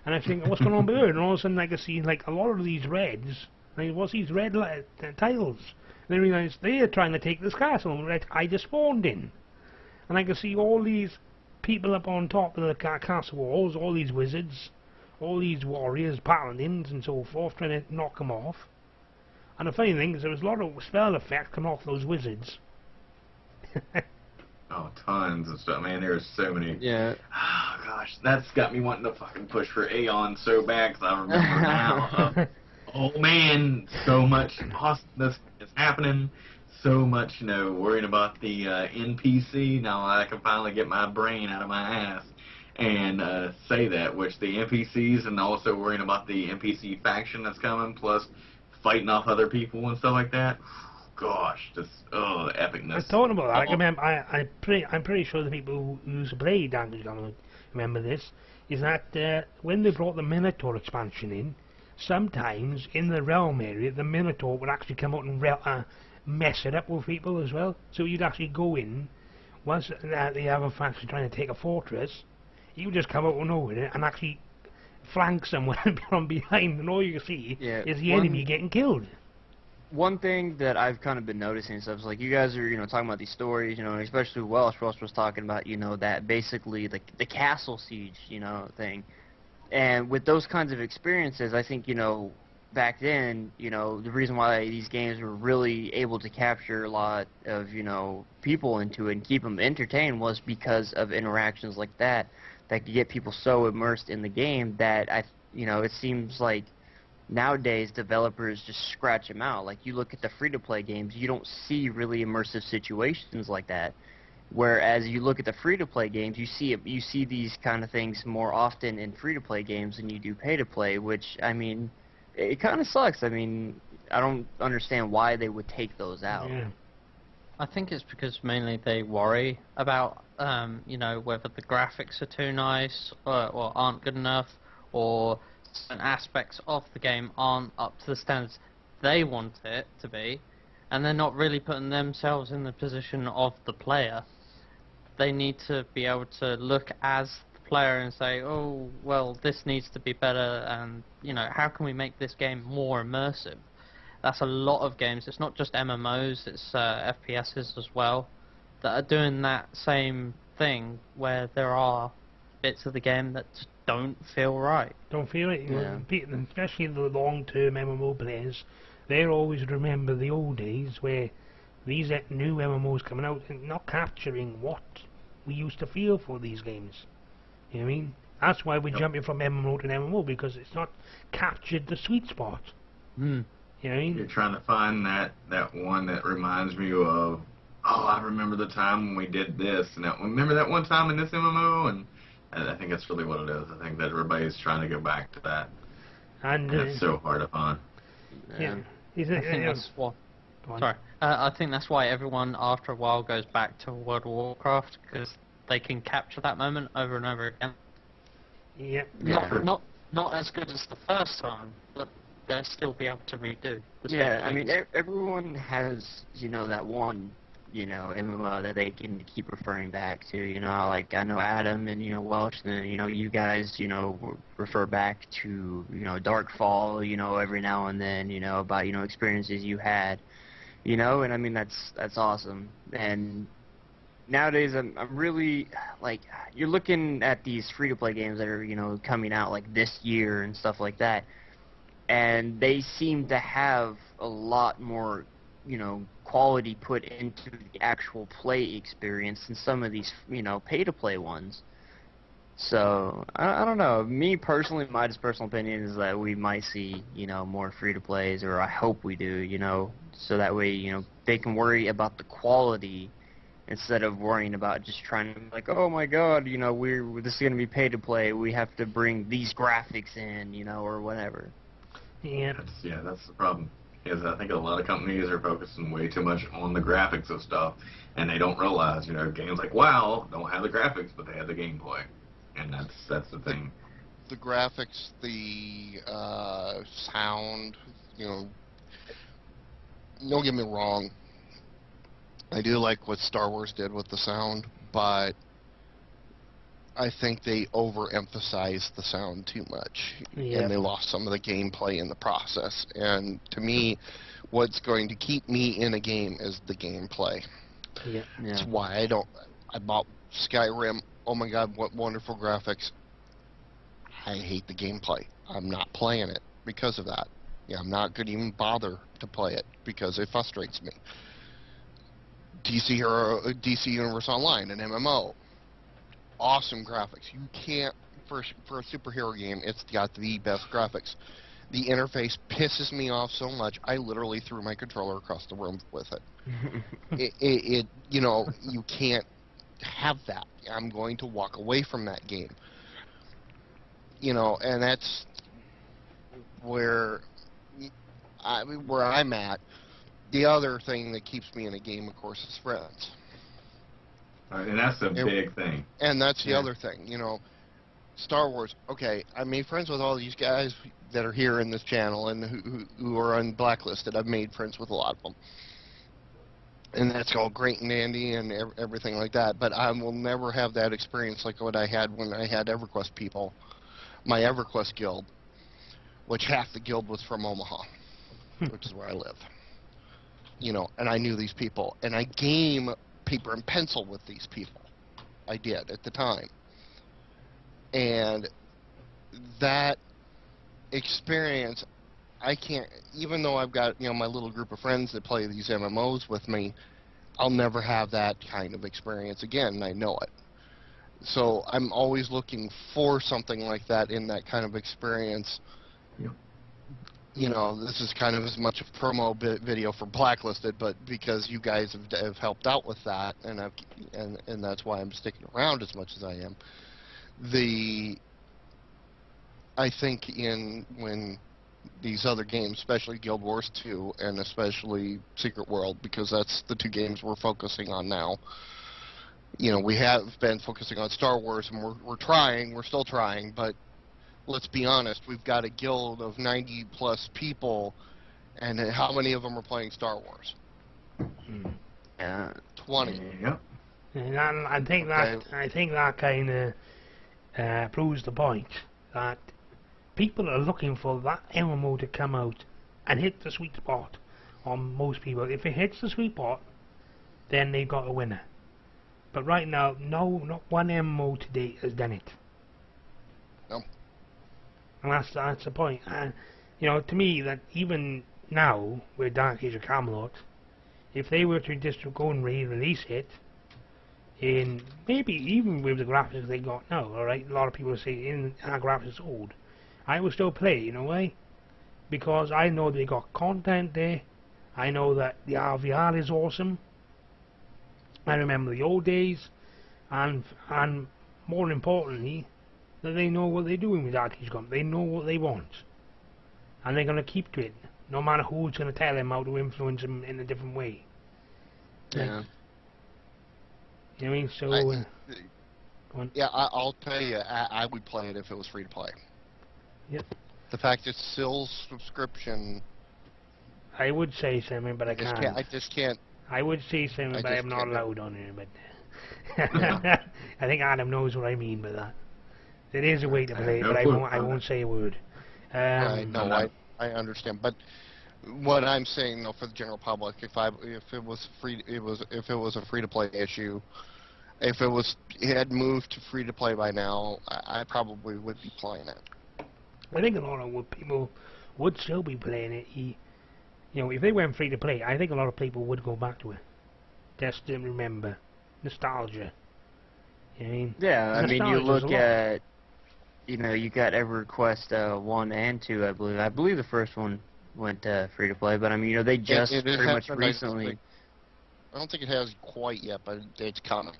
and I think, what's going on here? And all of a sudden I can see like a lot of these reds, like, what's these red tiles? And I realised they're trying to take this castle that I just spawned in. And I can see all these people up on top of the castle walls, all these wizards, all these warriors, paladins and so forth, trying to knock them off. And the funny thing is there was a lot of spell effects coming off those wizards. Oh, tons of stuff, man. There's so many. Yeah. Oh, gosh, that's got me wanting to fucking push for Aeon so bad, because I remember now. Oh, man, so much awesomeness is happening. So much, worrying about the NPC. Now I can finally get my brain out of my ass and say that, which the NPCs, and also worrying about the NPC faction that's coming, plus fighting off other people and stuff like that. Gosh, just epicness. I was talking about that. I remember. I'm pretty sure the people who used to play Dark Age remember this. Is that when they brought the Minotaur expansion in, sometimes in the realm area, the Minotaur would actually come out and mess it up with people as well. So you'd actually go in once the other faction trying to take a fortress. You would just come out of nowhere and actually flank someone from behind, and all you can see is the enemy getting killed. One thing that I've kind of been noticing stuff is like you guys are, talking about these stories, especially Welsh. Welsh was talking about, that basically the castle siege, thing. And with those kinds of experiences, I think, back then, the reason why these games were really able to capture a lot of, people into it and keep them entertained was because of interactions like that could get people so immersed in the game that it seems like nowadays developers just scratch them out. Like you look at the free-to-play games, you don't see really immersive situations like that. Whereas you look at the free-to-play games, you see these kind of things more often in free-to-play games than you do pay-to-play, which, I mean, it kind of sucks. I mean, I don't understand why they would take those out. Yeah. I think it's because mainly they worry about, whether the graphics are too nice or aren't good enough, or certain aspects of the game aren't up to the standards they want it to be, and they're not really putting themselves in the position of the player. They need to be able to look as the player and say, oh, well, this needs to be better, and, how can we make this game more immersive? That's a lot of games. It's not just MMOs, it's FPSs as well, that are doing that same thing, where there are bits of the game that just don't feel right. Don't feel it. Especially the long-term MMO players, they always remember the old days where these new MMOs coming out and not capturing what we used to feel for these games. You know what I mean? That's why we're jumping from MMO to MMO, because it's not captured the sweet spot. Mm. You know what I mean? You're trying to find that one that reminds me of, I remember the time when we did this, and remember that one time in this MMO, and I think that's really what it is. I think that everybody's trying to go back to that. And That's so hard to find. yeah, I think that's what. go on. Sorry, I think that's why everyone after a while goes back to World of Warcraft, because they can capture that moment over and over again. Yep. Yeah. Not as good as the first time, but they'll still be able to redo. the same Yeah, I mean, things. everyone has, that one, MMO that they can keep referring back to, like, I know Adam and, Welch, and, you guys, refer back to, Darkfall, every now and then, about, experiences you had, and I mean, that's awesome. And nowadays, I'm really, like, you're looking at these free-to-play games that are, coming out, like, this year and stuff like that, and they seem to have a lot more, quality put into the actual play experience than some of these, pay-to-play ones. So, I don't know. Me, personally, my just personal opinion is that we might see, more free-to-plays, or I hope we do, so that way, they can worry about the quality instead of worrying about just trying to, like, oh my god, this is going to be pay-to-play, we have to bring these graphics in, or whatever. Yeah. That's the problem. Is I think a lot of companies are focusing way too much on the graphics of stuff, and they don't realize, games like WoW don't have the graphics, but they have the gameplay, and that's the thing. The graphics, the sound, don't get me wrong. I do like what Star Wars did with the sound, but I think they overemphasized the sound too much, Yep. and they lost some of the gameplay in the process. And to me, what's going to keep me in a game is the gameplay. Yeah. That's why I bought Skyrim. Oh my god, what wonderful graphics. I hate the gameplay. I'm not playing it because of that. Yeah, I'm not going to even bother to play it because it frustrates me. DC Universe Online, an MMO. Awesome graphics. You can't, for a superhero game, it's got the best graphics. The interface pisses me off so much, I literally threw my controller across the room with it. You can't have that. I'm going to walk away from that game. And that's where I'm at. The other thing that keeps me in a game, of course, is friends. And that's a big thing. And that's the other thing, Star Wars. Okay, I made friends with all these guys that are here in this channel and who are unblacklisted. I've made friends with a lot of them. And that's all great and dandy and everything like that. But I will never have that experience like what I had when I had EverQuest people. My EverQuest guild, which half the guild was from Omaha, which is where I live. And I knew these people. And I game paper and pencil with these people. I did at the time. And that experience, I can't, even though I've got, my little group of friends that play these MMOs with me, I'll never have that kind of experience again, and I know it. So I'm always looking for something like that in that kind of experience. This is kind of as much a promo video for Blacklisted, but because you guys have helped out with that, and that's why I'm sticking around as much as I am. I think when these other games, especially Guild Wars 2 and especially Secret World, because that's the two games we're focusing on now. We have been focusing on Star Wars, and we're still trying, but let's be honest, we've got a guild of 90-plus people, and how many of them are playing Star Wars? 20. Yep. And I think that kind of proves the point that people are looking for that MMO to come out and hit the sweet spot on most people. If it hits the sweet spot, then they've got a winner. But right now, no, not one MMO to date has done it. No. And that's the point. And to me, that even now with Dark Age of Camelot, if they were to just go and re-release it, in maybe even with the graphics they got now, alright, a lot of people say our graphics old, I will still play in a way, because I know they got content there. I know that the RVR is awesome. I remember the old days, and more importantly, that they know what they're doing with Dark Age. They know what they want. and they're going to keep to it, no matter who's going to tell them how to influence them in a different way. Yeah. You know what I mean? So, go on. Yeah, I'll tell you, I would play it if it was free to play. Yep. The fact it's still subscription, I would say something, but I can't. I just can't. I would say something, I but just I'm not can't do it. allowed on here. But I think Adam knows what I mean by that. There is a way to I have play it, no but I clue. won't say a word. Right, no, no. I understand, but what I'm saying though for the general public, if it was a free to play issue, if it had moved to free to play by now, I probably would be playing it. I think a lot of people would still be playing it. You know, if they went free to play, I think a lot of people would go back to it. Just to remember. Nostalgia. You know what I mean? Yeah, I mean, you Nostalgia's look a lot. at, you know, you got EverQuest 1 and 2, I believe. I believe the first one went free to play, but I mean, you know, they just It pretty much happened, recently. I don't think it has quite yet, but it's coming.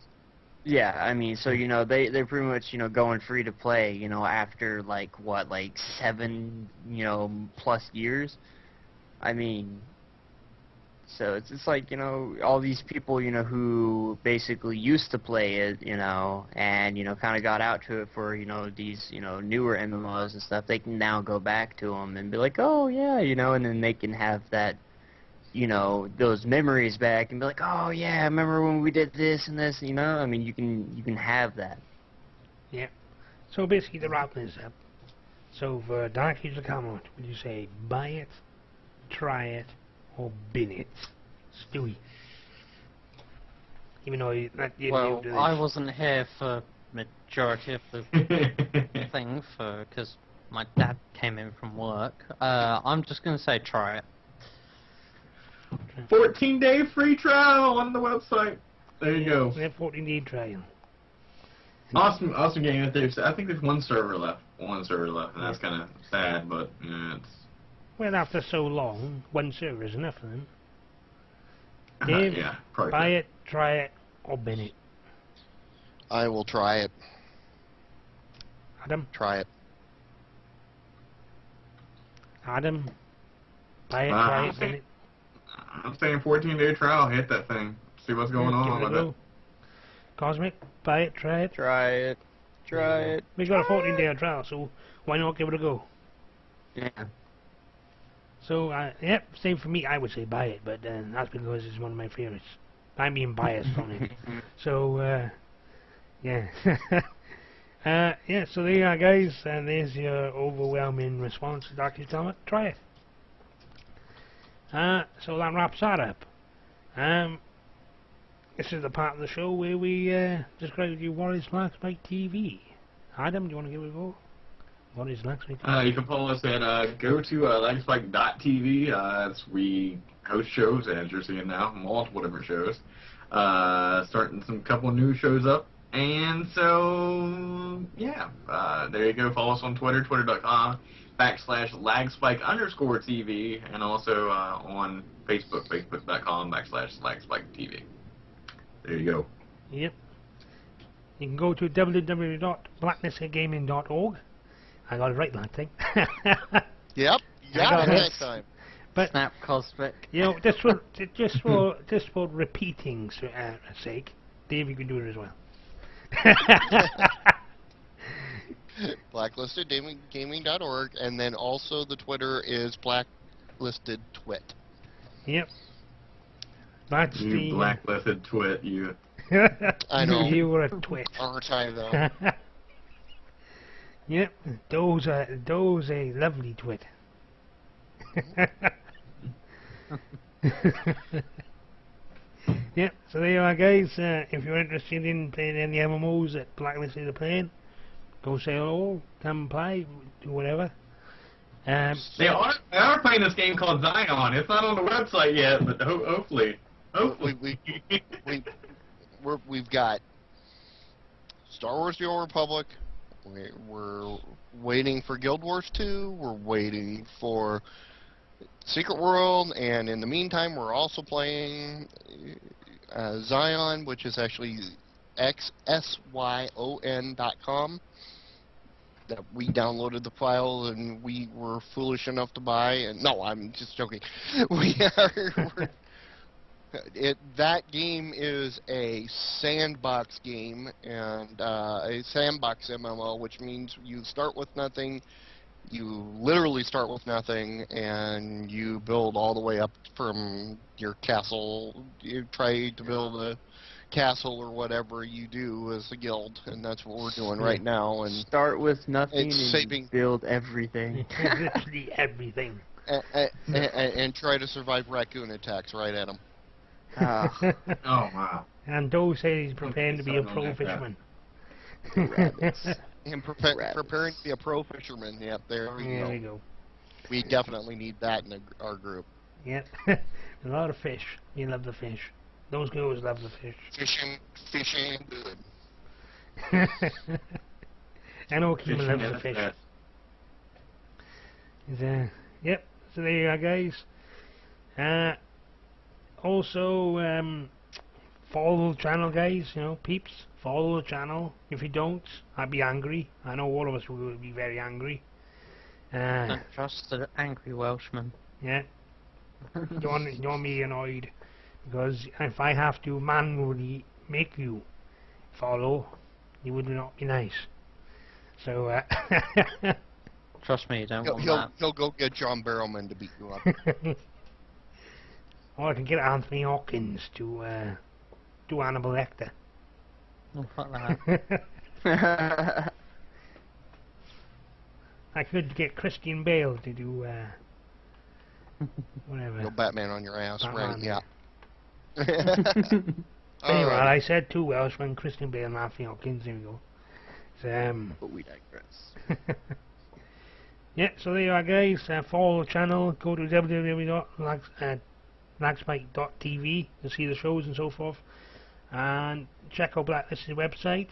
Yeah, I mean, so you know, they're pretty much, you know, going free to play, you know, after like 7, you know, plus years. I mean, so it's like, you know, all these people, you know, who basically used to play it, you know, and, you know, kind of got out to it for, you know, these, you know, newer MMOs and stuff, they can now go back to them and be like, oh, yeah, you know, and then they can have that, you know, those memories back and be like, oh, yeah, I remember when we did this and this, you know? I mean, you can have that. Yeah. So basically, to wrap this up, so for Dark Age of Camelot, would you say buy it, try it, or bin it? Stewie. Even though you're Well, new to this. I wasn't here for majority of the thing because my dad came in from work. I'm just gonna say try it. 14-day free trial on the website. There you go. We have 14-day trial. Awesome game that they've. I think there's one server left, and that's kind of sad, but it's. Well, after so long, one server is enough for them. Dave, yeah, probably. buy it, try it, or bin it. I will try it. Adam, Try it. Adam, buy it, try it, bin it. I'm saying 14-day trial. Hit that thing. See what's going Give on it a with go. it. Cosmic, buy it, try it. Try it. Try it. We got a 14-day trial, so why not give it a go? Yeah. So, yep, same for me. I would say buy it, but that's because it's one of my favorites. I'm being biased on it. So, yeah. Yeah, so there you are, guys, and there's your overwhelming response to Dark Age Camelot. Try it. So that wraps that up. This is the part of the show where we describe to you what is Blackspike TV. Adam, do you want to give it a go? What is Blackspike TV? You can follow us at go to lagspike.tv. That's we host shows, as you're seeing now, multiple different shows. Starting some couple new shows up. And so, yeah, there you go. Follow us on Twitter, twitter.com/lagspike_TV, and also on Facebook, facebook.com/lagspiketv. There you go. Yep. You can go to www.blacklissedgaming.org. I got it right that thing. Yep. I Yeah, got it. next time. But Snap Cosmic. you know, just for repeating sake, Dave, you can do it as well. Blacklistedgaming.org, and then also the Twitter is blacklistedtwit. Yep. That's You the blacklisted twit, you. I know. You were a twit. Archive though. Yep. Those a lovely twit. Yep, so there you are, guys. If you're interested in playing any MMOs that Blacklisted are playing, go say hello, come play, do whatever. They are playing this game called Zion. It's not on the website yet, but hopefully. We've got Star Wars: The Old Republic. We're waiting for Guild Wars 2. We're waiting for Secret World, and in the meantime, we're also playing Zion, which is actually xsyon.com. that we downloaded the file and we were foolish enough to buy. And no, I'm just joking. That game is a sandbox game, and a sandbox MMO, which means you start with nothing. You literally start with nothing, and you build all the way up from your castle. You try to build a castle or whatever you do as a guild, and that's what we're doing right now. And Start with nothing it's and saving- build everything. Literally everything. and try to survive raccoon attacks right at them. Oh, wow. And Doe says he's preparing to be a Something pro like that. fisherman. Rabbits. And Rabbits. preparing to be a pro fisherman. Yep, there we There go. we go. We definitely need that in our group. Yep. A lot of fish. You love the fish. Those girls love the fish. Fishing, good. I know Keeman Fishing loves at the its fish. best. Yep. So there you are, guys. Also, follow the channel, guys. You know, peeps, follow the channel. If you don't, I'd be angry. I know all of us will be very angry. Don't trust the angry Welshman. Yeah. You want me annoyed, because if I have to manually make you follow, it would not be nice. So, Trust me, you don't want He'll go get John Barrowman to beat you up. or I can get Anthony Hawkins to do Hannibal Lecter. that. Oh, fuck that. I could get Christian Bale to do whatever. Go Batman on your ass, Batman, right? Yeah. Anyway, Alright. I said two Welshmen, Christian Bale and Anthony Hopkins. There we go. So, But we digress. yeah, so there you are, guys. Follow the channel. Go to www.lagspike.tv to see the shows and so forth. And check out Blacklist's website.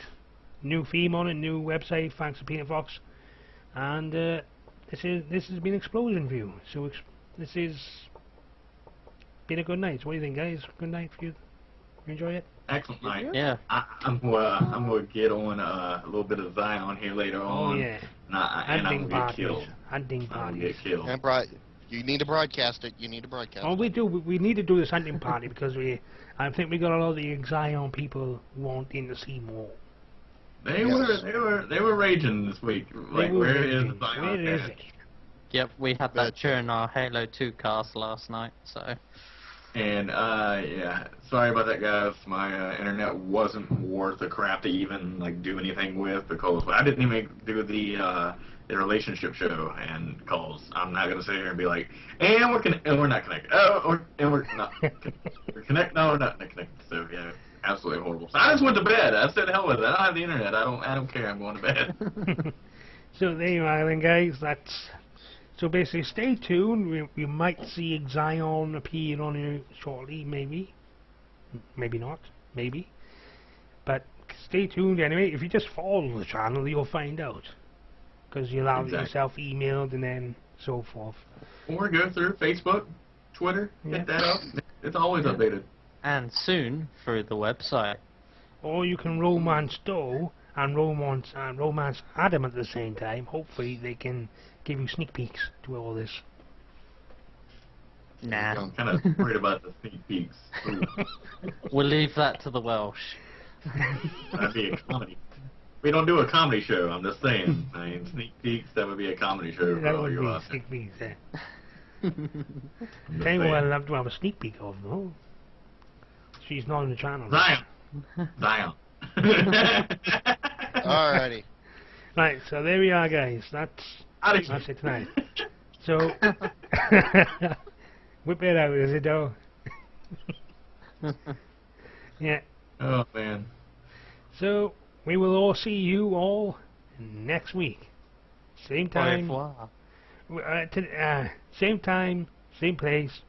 New theme on it, new website, thanks to Peanut Fox. And this has been Explosion View. So this has been a good night. So what do you think, guys? Good night for you. You enjoy it? Excellent night. Yeah. I'm gonna get on a little bit of Zion here later on. Oh yeah. And I'm Hunting gonna get parties. killed. Hunting I'm gonna parties. get killed. And you need to broadcast it. You need to broadcast Oh, it. we do. We need to do this hunting party because I think we got a lot of the Zion people wanting to see more. They Yes. were raging this week. Like, They were where is raging. Zion? Where is at? it? Yep, we had that But- during our Halo 2 cast last night, so... And yeah, sorry about that, guys. My internet wasn't worth a crap to even like do anything with because I didn't even do the relationship show, and calls. I'm not gonna sit here and be like, and we're not connected. And we're not. We're connected. No, we're not connected. So yeah, absolutely horrible. So I just went to bed. I said, hell with it. I don't have the internet. I don't care. I'm going to bed. So there you are, then, guys. So basically, stay tuned. We might see Zion appear on here shortly, maybe. Maybe not. Maybe. But stay tuned anyway. If you just follow the channel, you'll find out. Because you'll have Exactly. yourself emailed and then so forth. Or go through Facebook, Twitter, Yeah. hit that up. It's always updated. And soon, through the website. Or you can romance Doe and romance Adam at the same time. Hopefully they can give you sneak peeks to all this. Nah. I'm kind of worried about the sneak peeks. Ooh, We'll leave that to the Welsh. that'd be a comedy. We don't do a comedy show. I'm just saying. I mean, sneak peeks. That would be a comedy show for That all would you be out there. sneak peeks there. I'm just Tell you what I'd saying. love to have a sneak peek of, though. She's not on the channel. Zion. Zion. Alrighty. Right, so there we are, guys. That's it tonight. So, whip it out, is it, though? Yeah. Oh man. So, we will all see you all next week. Same time. Au revoir. Same time, same place,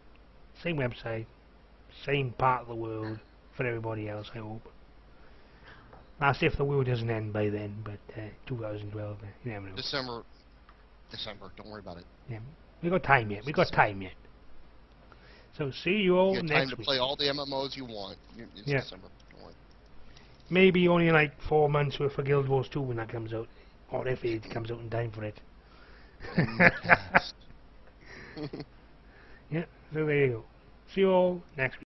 same website, same part of the world for everybody else, I hope. That's if the world doesn't end by then, but 2012, you never know. December. Don't worry about it. Yeah. We got time yet. So see you all You got time next to week. play all the MMOs you want. It's Yeah. December. Don't worry. Maybe only like 4 months worth for Guild Wars 2 when that comes out. Or if it comes out in time for it. Yes. Yeah, so there you go. See you all next week.